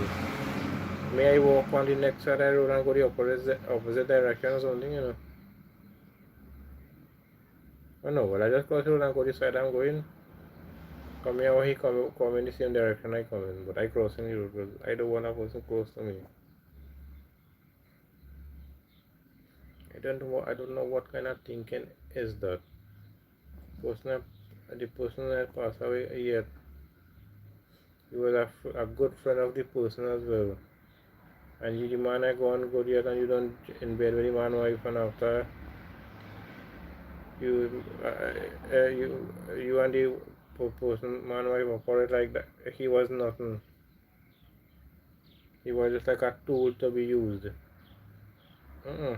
may I walk on the next side of the road and go the opposite direction or something, you know? Oh no, well I just cross the road and go the side I'm going. Come here or he come in the same direction I come in, but I cross in the road because I don't want a person close to me. I don't know what kind of thinking is that. The person that passed away yet, he was a good friend of the person as well. And you the man I go and go there and you don't in bed with the man wife and after you you and the person man wife operate like that. He was nothing. He was just like a tool to be used. Uh-uh.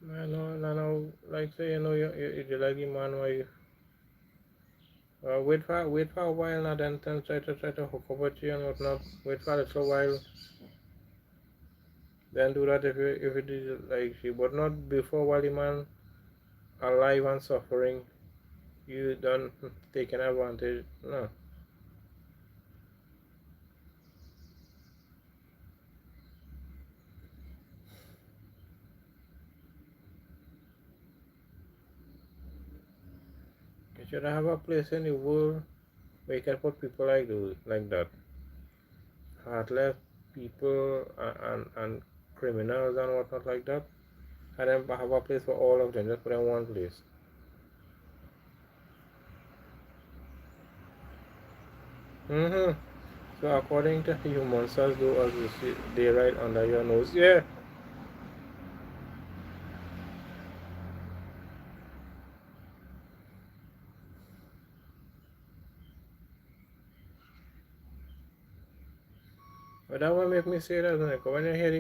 No, like say you like the man wife. Wait for a while and then try to hook up with you and whatnot. Wait for a little while, then do that if it is like she, but not before while the man alive and suffering. You don't taking advantage. No, you should have a place in the world where you can put people like that, heartless people and criminals and whatnot like that, and then have a place for all of them. Just put them in one place. Mm-hmm. So according to you, monsters do as you see, they right under your nose. Yeah. But that will make me say that, like, when you hear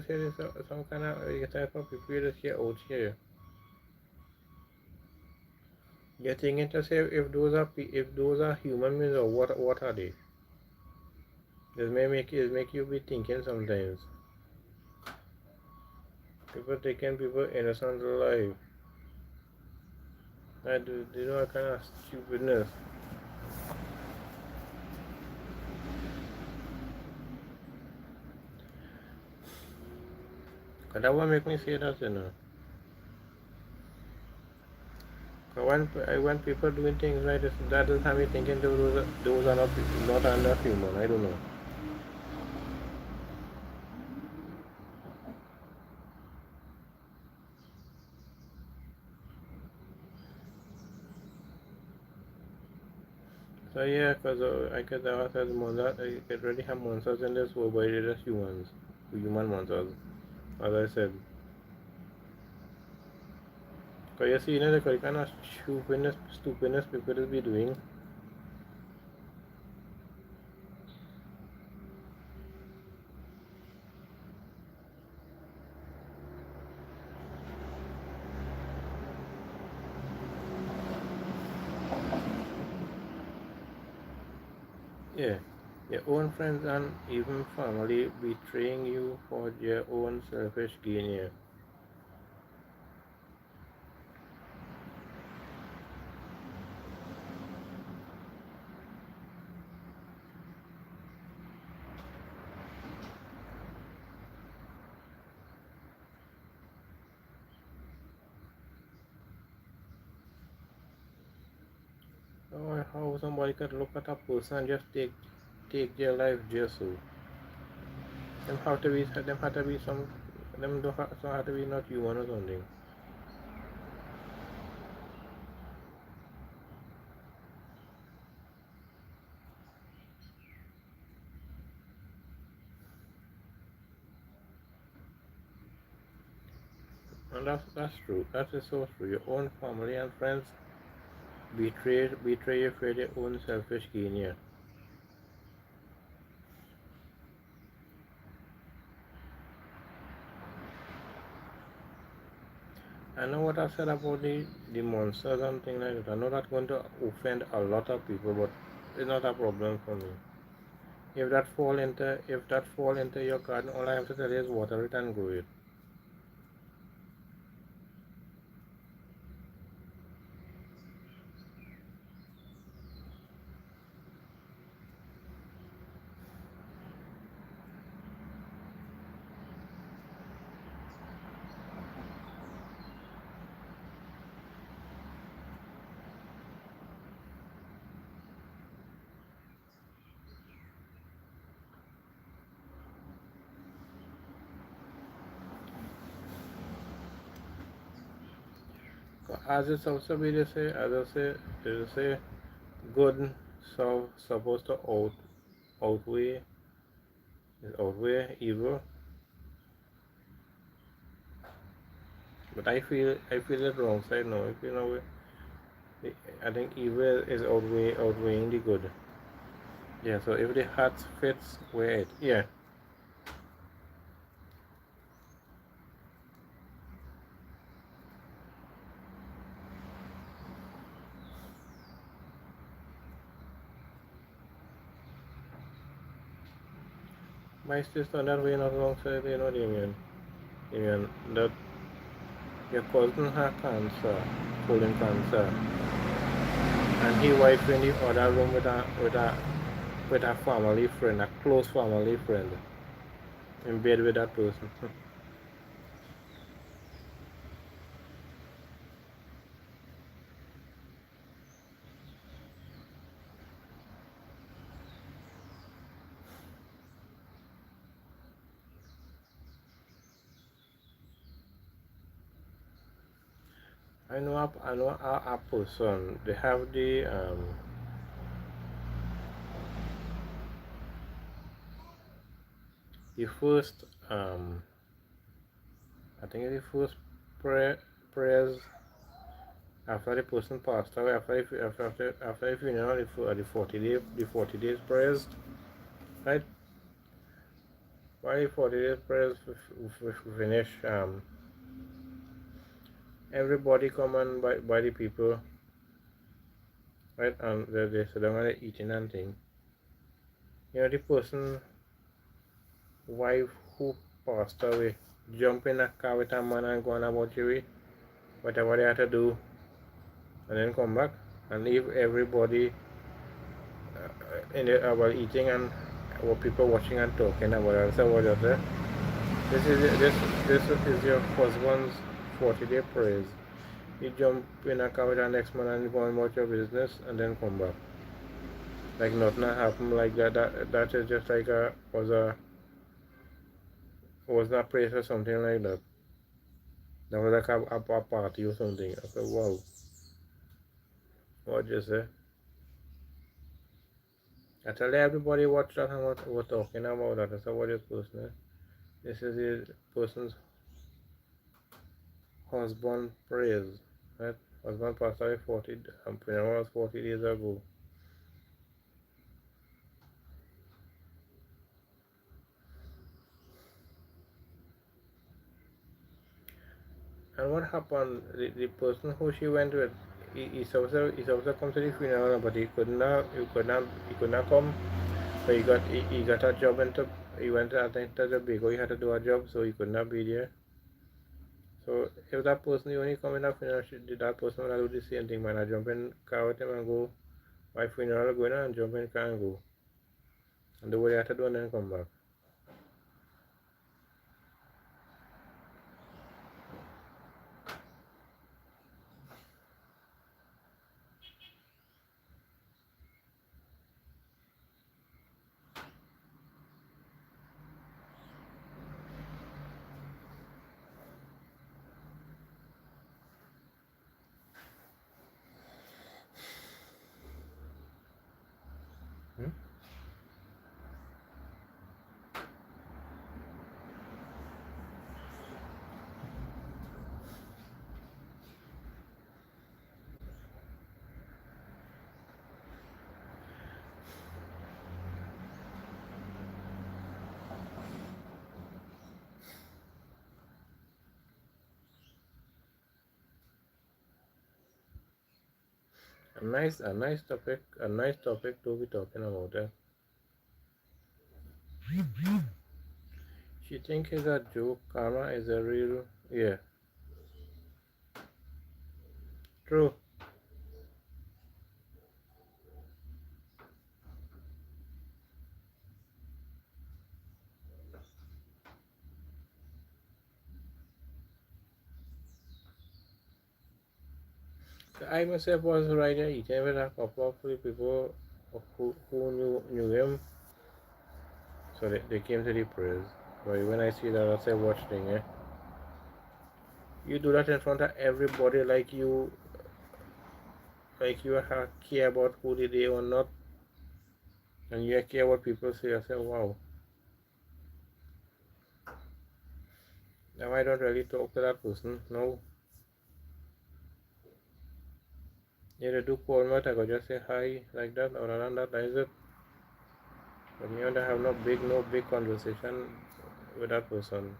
this, some kind of type of people you just hear out here, you're thinking to say if those are human beings or what are they? It make you be thinking sometimes. People taking people innocent alive. I do you know a kind of stupidness. But that will make me say that, you know. When people doing things like this, that does have me thinking those are not enough human. I don't know. So yeah, because I guess I said I could already have monsters in this world, but they're just humans, human monsters. As I said, because you see, the kind of stupidness people will be doing. Yeah, your own friends and even family betraying you for their own selfish gain. Yeah. Or how somebody could look at a person and just take their life just so. Them have to be some them have to be not human or something. That's true. That is so true. Your own family and friends betray you for their own selfish gain. Yeah. I know what I said about the monsters and things like that. I know that's going to offend a lot of people, but it's not a problem for me. If that fall into your garden, all I have to tell you is water it and grow it. As it's also be they say, they say good so supposed to outweigh outweigh evil, but I feel it wrong side now. If you know, I think evil is outweighing the good. Yeah. So if the heart fits where it, yeah. My sister that way not long said, Damien, that your cousin had cancer, colon cancer, and he wife in the other room with a family friend, a close family friend, in bed with that person. I know a person. They have the first I think the first prayers after the person passed away, after the funeral, the 40 days prayers, right? While the 40 days prayers finish, everybody come and by the people, right? And they sit down and they eating and thing. The person wife who passed away jump in a car with a man and go on about your way, whatever they had to do, and then come back and leave everybody while eating and people watching and talking about it. So what other? This is your husband's 40-day praise. You jump in a car with the next man and go on about your business and then come back. Like nothing happened like that. That is just like was not praise or something like that. That was like a party or something. I said, wow, what you say? I tell everybody watch that and what we're talking about that. I said, what is personal? This is the person's husband praise. Right? Husband passed away 40 days ago. And what happened? The person who she went with, he's also come to the funeral, but he could not come. But he got a job into he went I think to Jamaica. He had to do a job, so he could not be there. So if that person you only come in a funeral, did that person wanna do the same thing, man? I jump in car with him and go. My funeral going on and jump in car and go and do what he had to do and then come back. Hmm? A nice topic to be talking about. She think it's a joke. Karma is a real, yeah, true. I myself was right there eating with a couple of people who knew him, so they came to the prayers. But when I see that, I say, watch thing, eh? You do that in front of everybody, like you care about who they are or not, and you care what people say. I say, wow. Now I don't really talk to that person. No, yeah, they do call me, I go just say hi like that. Other than that, that is it. But me and I have no big conversation with that person.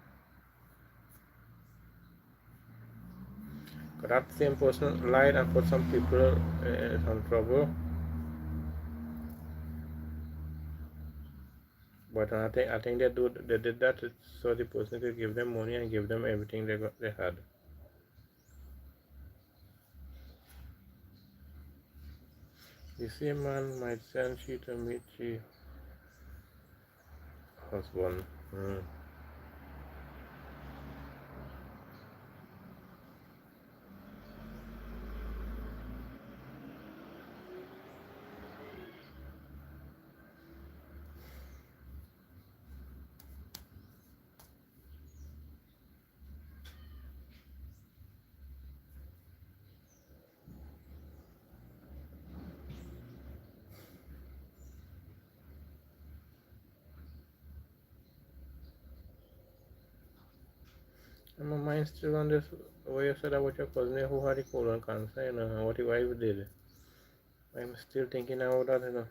Cause that same person lied and put some people in some trouble. But I think they did that so the person could give them money and give them everything they had. The same man might send she to meet she husband. Mm. And my mind still on this way you said about your cousin who had the colon cancer, and what your wife did. I'm still thinking about that.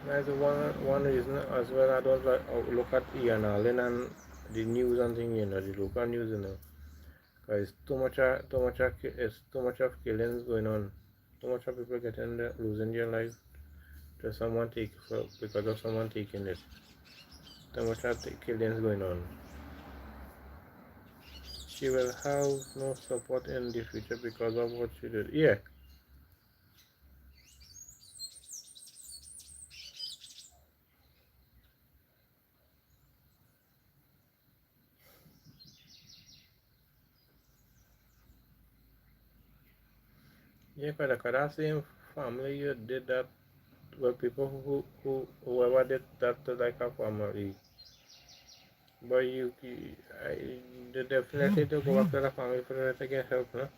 That's one reason as well I don't like look at Ian Allen and the news and thing, the local news, because it's too much of killings going on, too much of people losing their life to someone because of someone taking it. Too much of killings going on. She will have no support in the future because of what she did. Yeah, yeah, because that same family you did that were people whoever did that to like a family. But they definitely to go back to the family for them to get help, no?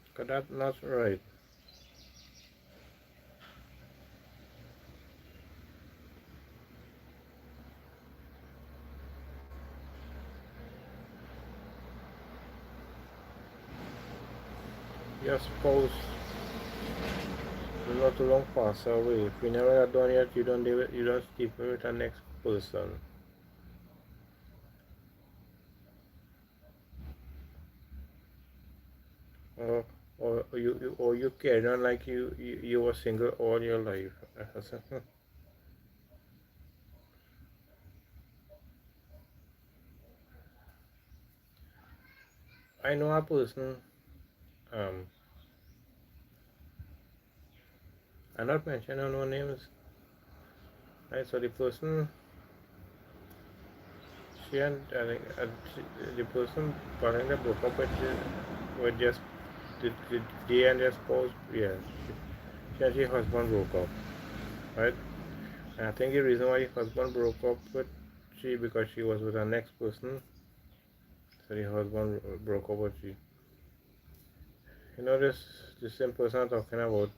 Because that's not right. Your spouse will not too long pass away. If you never are done yet, you don't sleep with the next person. Or or you carry on like you were single all your life. I know a person, um, I'm not mentioning no names. I saw the person, she and I think the person partner that broke up with just the day and their spouse, yeah, she and her husband broke up, right? And I think the reason why the husband broke up with she because she was with the next person, so the husband broke up with she. The same person I'm talking about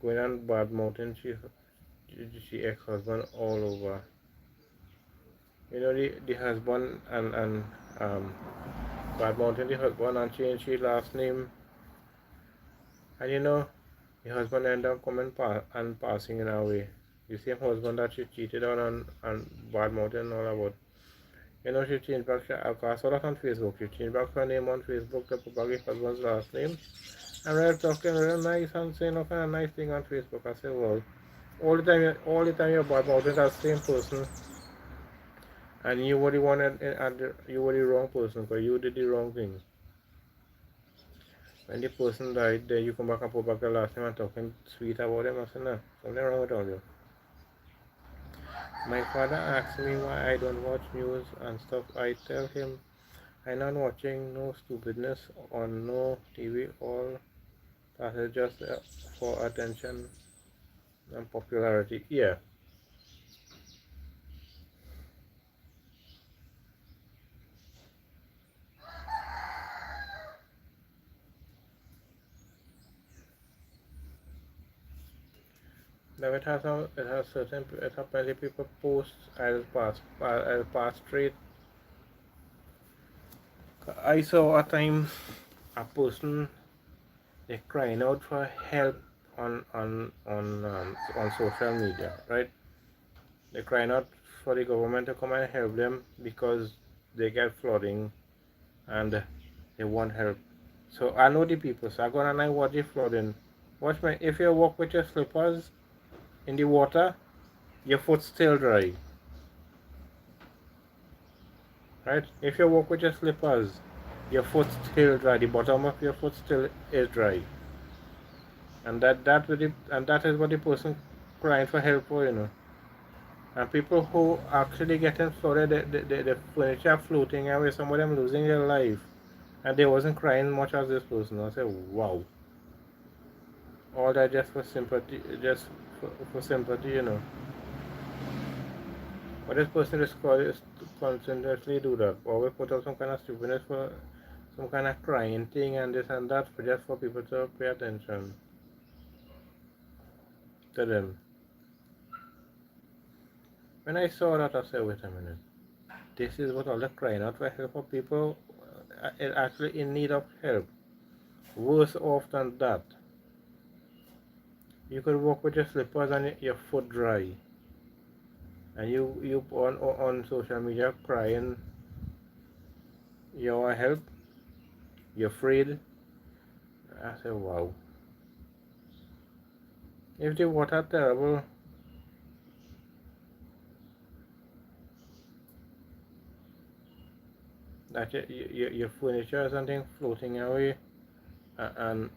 going on bad mountain, she ex-husband all over. The husband and um bad mountain the husband and change his last name, and the husband ended up coming and passing in away. The same husband that she cheated on bad mouthing and all about. You know, she changed back, I saw that on Facebook. She changed back her name on Facebook to put back her husband's last name. And we were talking real nice and saying all kind of nice thing on Facebook. I said, well, all the time you're bad mouthing that same person, and you were the one and you were the wrong person because you did the wrong thing. When the person died, then you come back and put back the last name and talking sweet about them. I said, no, something wrong with all you. My father asks me why I don't watch news and stuff. I tell him I'm not watching no stupidness on no TV. All that is just for attention and popularity. Yeah. Now it has certain it has plenty people post I'll pass straight. I saw a time a person they crying out for help on social media, right? They're crying out for the government to come and help them because they get flooding and they want help. So I know the people, so I go and I watch the flooding. Watch me if you walk with your slippers in the water, your foot still dry. Right? If you walk with your slippers, your foot still dry. The bottom of your foot still is dry. And that is what the person crying for help for, you know. And people who actually getting flooded, the furniture floating away, some of them losing their life. And they wasn't crying much as this person. I said, wow. All that just for sympathy, just for sympathy, you know. But this person is continuously do that. Always put up some kind of stupidness for some kind of crying thing and this and that, just for people to pay attention to them. When I saw that, I said, wait a minute. This is what all the crying out for help for people actually in need of help. Worse off than that. You could walk with your slippers and your foot dry. And you on social media crying, you want help, you're afraid. I said, wow. If the water terrible, that your furniture or something floating away, and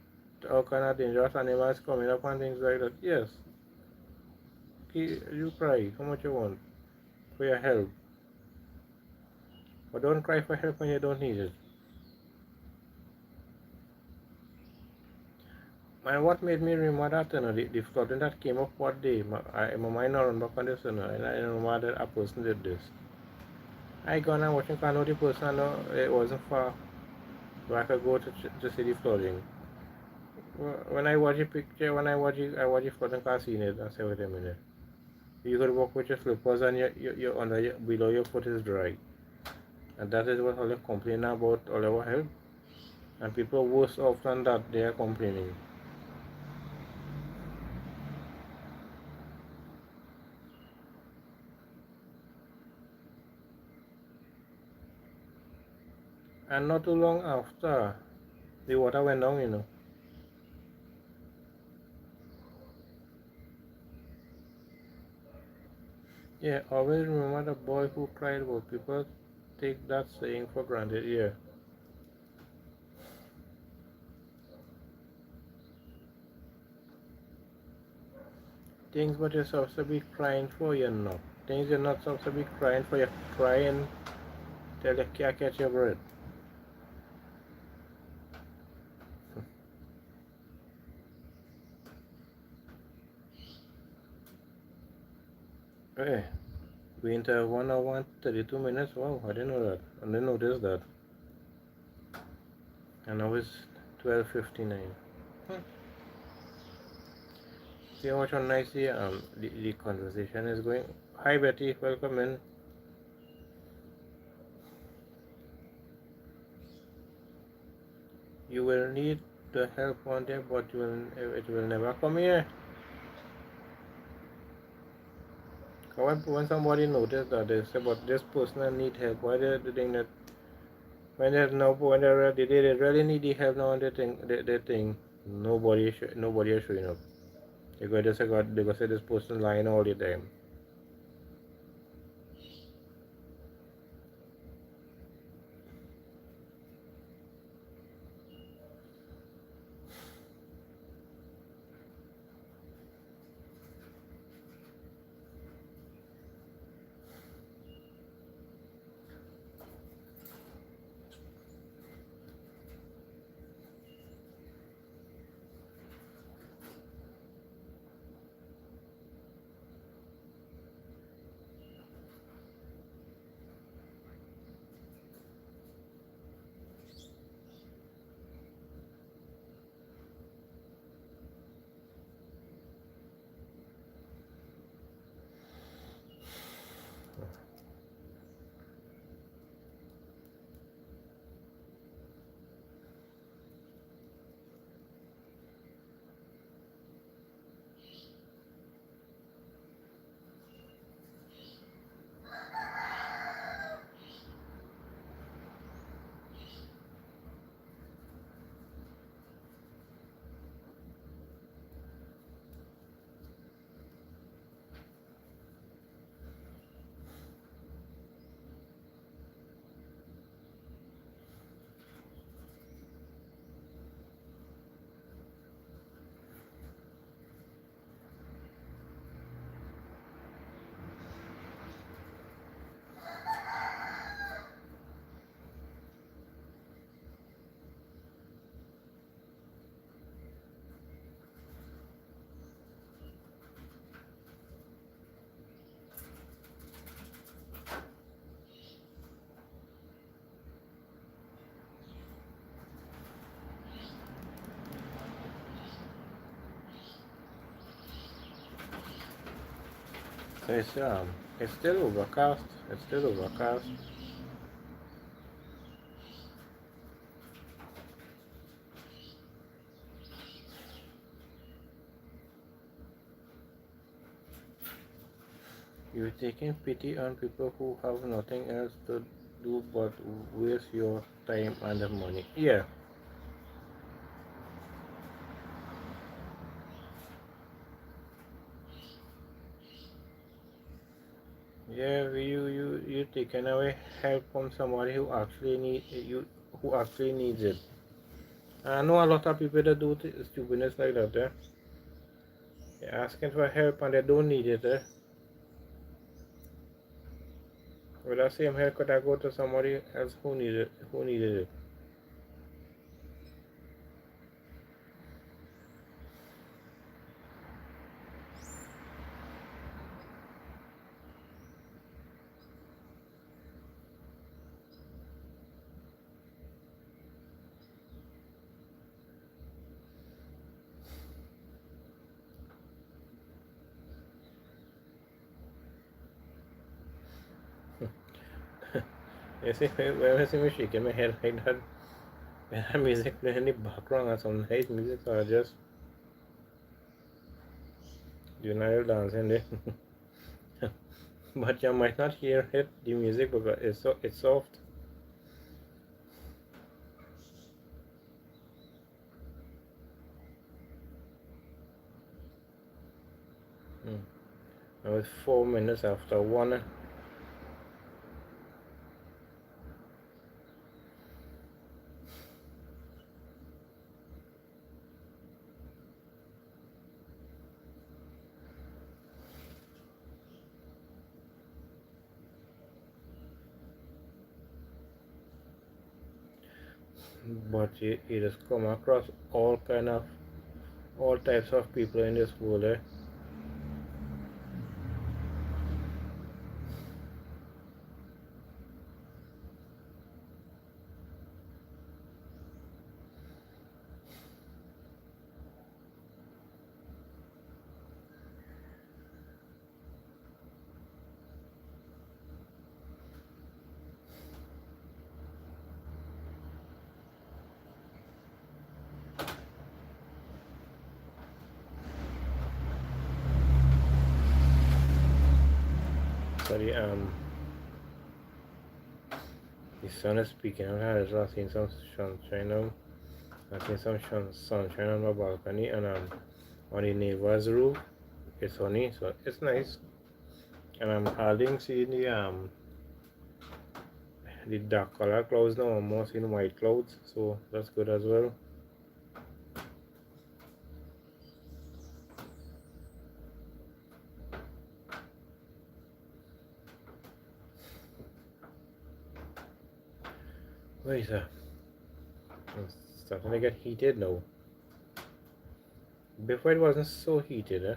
all kind of dangerous animals coming up and things like that, yes, you cry how much you want for your help, but don't cry for help when you don't need it. And what made me remember that, you know, the flooding that came up what day, my mind not run back on this, you know, and I remember that a person did this. I gone and watching, I know the person, I know it wasn't far, so I could go to see the flooding. When I watch the picture, I watch the flooding, I seen it, I say, wait a minute. You could walk with your slippers and your under below your foot is dry. And that is what all they complain about all our help. And people worse off than that they are complaining. And not too long after the water went down, you know. Yeah, always remember the boy who cried about people take that saying for granted, yeah. Things what you're supposed to be crying for, you're not. Things you're not supposed to be crying for, you're crying till you can't catch your breath. Hey, we into 1 hour and 32 minutes. Wow, I didn't know that. I didn't notice that. And now it's 12:59. See how much nice the conversation is going. Hi Betty, welcome in. You will need the help on there, but it will never come here. When somebody notice that they say, but this person need help, why they think that when they now when they really need the help now, and they think nobody is showing up. They go say this person lying all the time. So it's still overcast. It's still overcast. You're taking pity on people who have nothing else to do but waste your time and the money. Yeah. Yeah, you taking away help from somebody who actually needs it. I know a lot of people that do stupidness like that. They're asking for help and they don't need it. With that same help, could I go to somebody else who needed it? You see, when I see me shaking my head like that, when that music playing in the background and some nice music, so I just do not dancing there. But you might not hear it, the music, because it's soft. Mm. Now it's 4 minutes after 1. But you just come across all types of people in this world. So the sun is peeking out. I've seen some sunshine now. I've seen some sunshine on my balcony, and on the neighbor's roof it's sunny, so it's nice. And I'm hardly seeing the dark color clouds now. I'm more seeing white clouds, so that's good as well. Wait, it's starting to get heated now. Before it wasn't so heated, eh?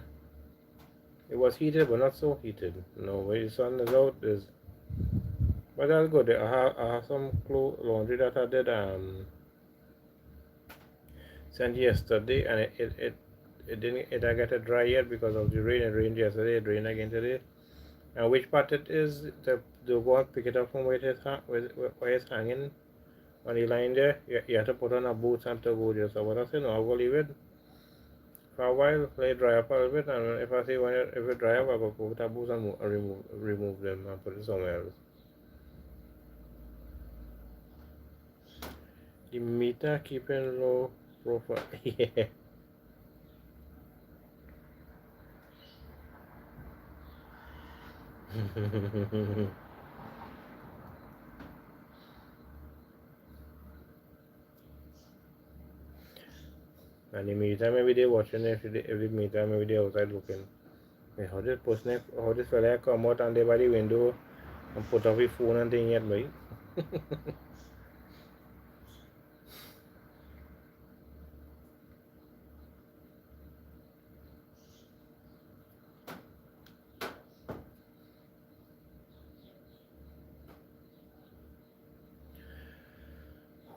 It was heated, but not so heated. No, when the sun is out, but that's good. I have some laundry that I did sent yesterday, and it didn't get dry yet because of the rain. It rained yesterday. It rained again today. And which part it is, the one pick it up from where it's hanging on the line there. You have to put on a boots and to go just. So what I say, no, I'll go leave it for a while, let it dry up a little bit, and if I see if it dry up, I'll go put a boots and remove them and put it somewhere else. The meter keeping low profile. Yeah. And the meter maybe they watching every meter maybe they outside looking. Hey, how this fella come out and they by the window and put off his phone and thing yet, boy.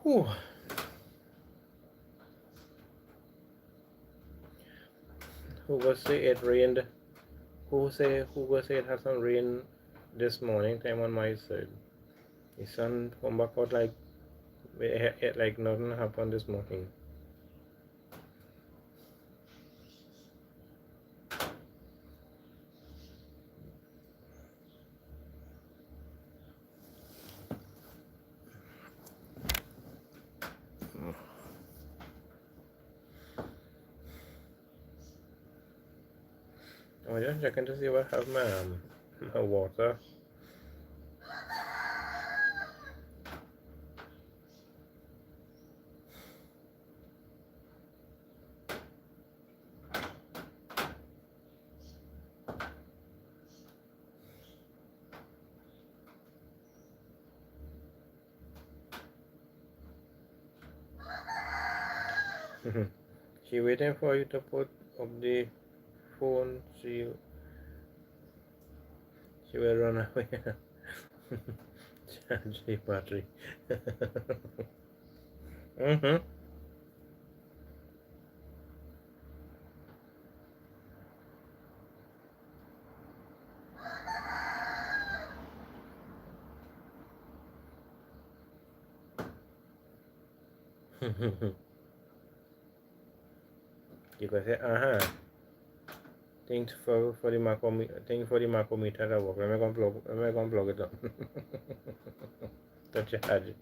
Whew. Who was say it rained? Who was say it had some rain this morning time on my side? The sun come back out like like nothing happened this morning. I was just checking to see what have my water. She waiting for you to put up the phone. She will run away. Charge the battery. Mm-hmm. You can say, Thanks for the macrometer. Thanks for the macrometer that work. Let me go plug it up. To charge.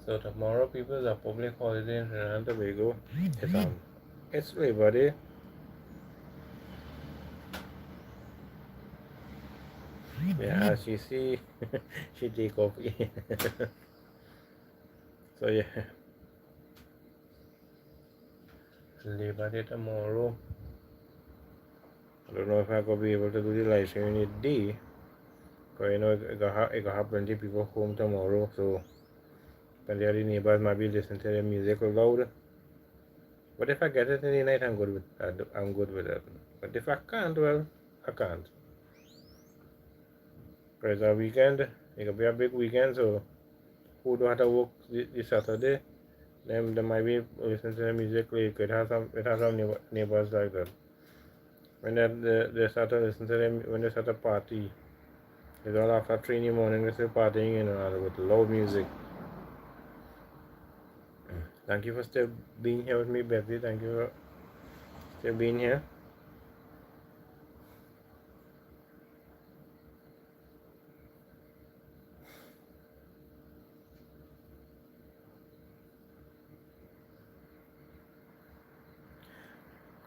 So tomorrow, people, is a public holiday in Trinidad and Tobago. It's Labor Day. Yeah, as you see, she take off. So yeah, Labor Day tomorrow. I don't know if I'm gonna be able to do the live stream in the day. Cause you know I got have plenty of people home tomorrow, so plenty of the neighbors might be listening to the music loud. But if I get it in the night, I'm good with. I'm good with it. But if I can't, well, I can't. It's a weekend. It could be a big weekend, so who don't have to work this Saturday, them they might be listening to the music. It has some neighbors like that. When they start to listen to them, when they start a party, it's all after 3 in the morning. They start partying, with loud music. Thank you for still being here with me, Betty. Thank you for still being here.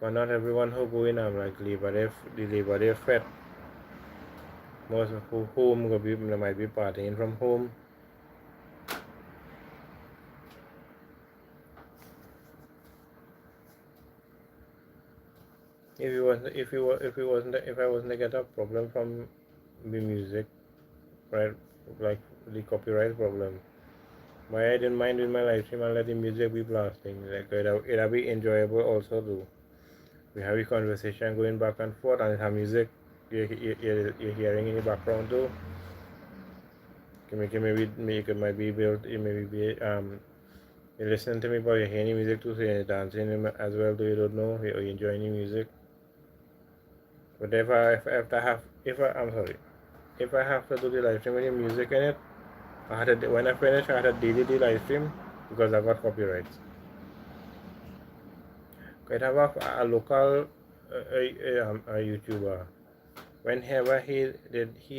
But not everyone who go in like Labor Day fete. Most of who home go be they might be partying from home. If I wasn't to get a problem from the music, right, like the copyright problem, why I didn't mind in my live stream and let the music be blasting. Like it'll be enjoyable also too. We have a conversation going back and forth, and have music you're hearing in the background too. It might be built. It maybe be you listen to me, but you're hearing music too, so you're dancing as well. Do you don't know? You're enjoying the music. But I'm sorry, if I have to do the live stream with the music in it, when I finish, I had to delete the live stream because I got copyrights. I have a local a YouTuber. Whenever he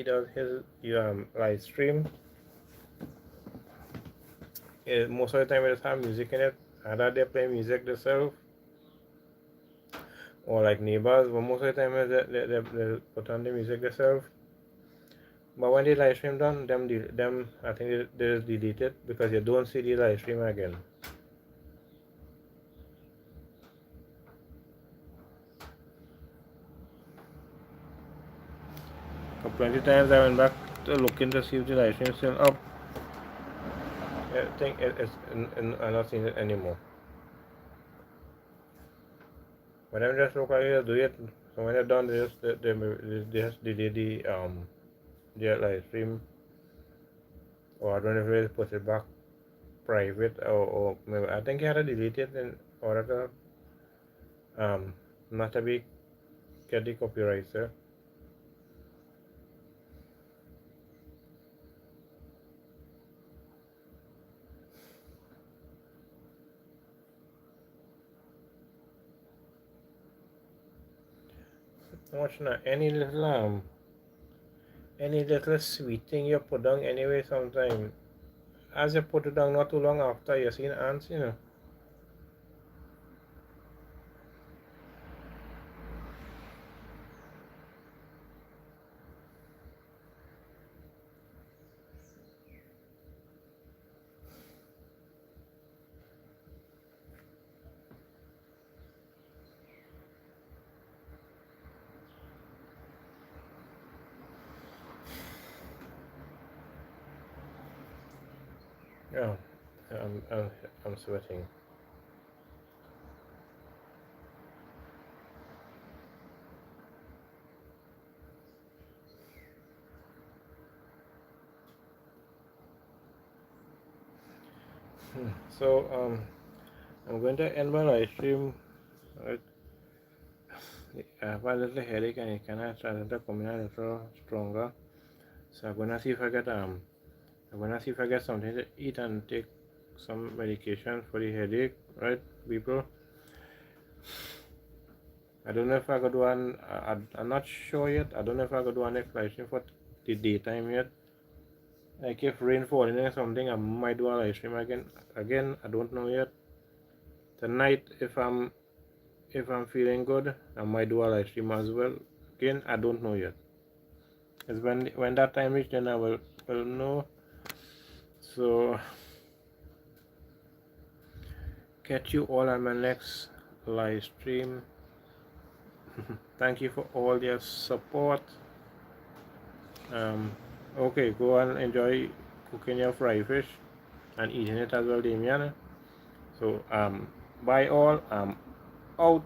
does his live stream, most of the time it has music in it. Either they play music themselves or like neighbors, but most of the time they put on the music themselves. But when the live stream done, them I think they just delete it because you don't see the live stream again. Plenty times I went back to looking to see if the live stream is still up. I think I'm not seeing it anymore. But I'm just look like they do it. So when they're done, they just delete the live stream, or I don't know if they put it back private, or maybe I think you had to delete it in order to not to be get the copyright, sir. Watch now, any little sweet thing you put down anyway sometime. As you put it down not too long after you seen ants. Yeah, I'm sweating. So I'm going to end my live stream. Right? I have a little headache and it kind of started to come in a little stronger. So I'm gonna see if I get something to eat and take some medication for the headache, right, people? I don't know if I could do I'm not sure yet. I don't know if I could do an explanation for the daytime yet. Like if rain falling or something, I might do a live stream again. Again, I don't know yet. Tonight, if I'm feeling good, I might do a live stream as well. Again, I don't know yet. It's when that time reaches, then I will know. So catch you all on my next live stream. Thank you for all your support. Okay, go and enjoy cooking your fried fish and eating it as well, Damian. So bye all. Out.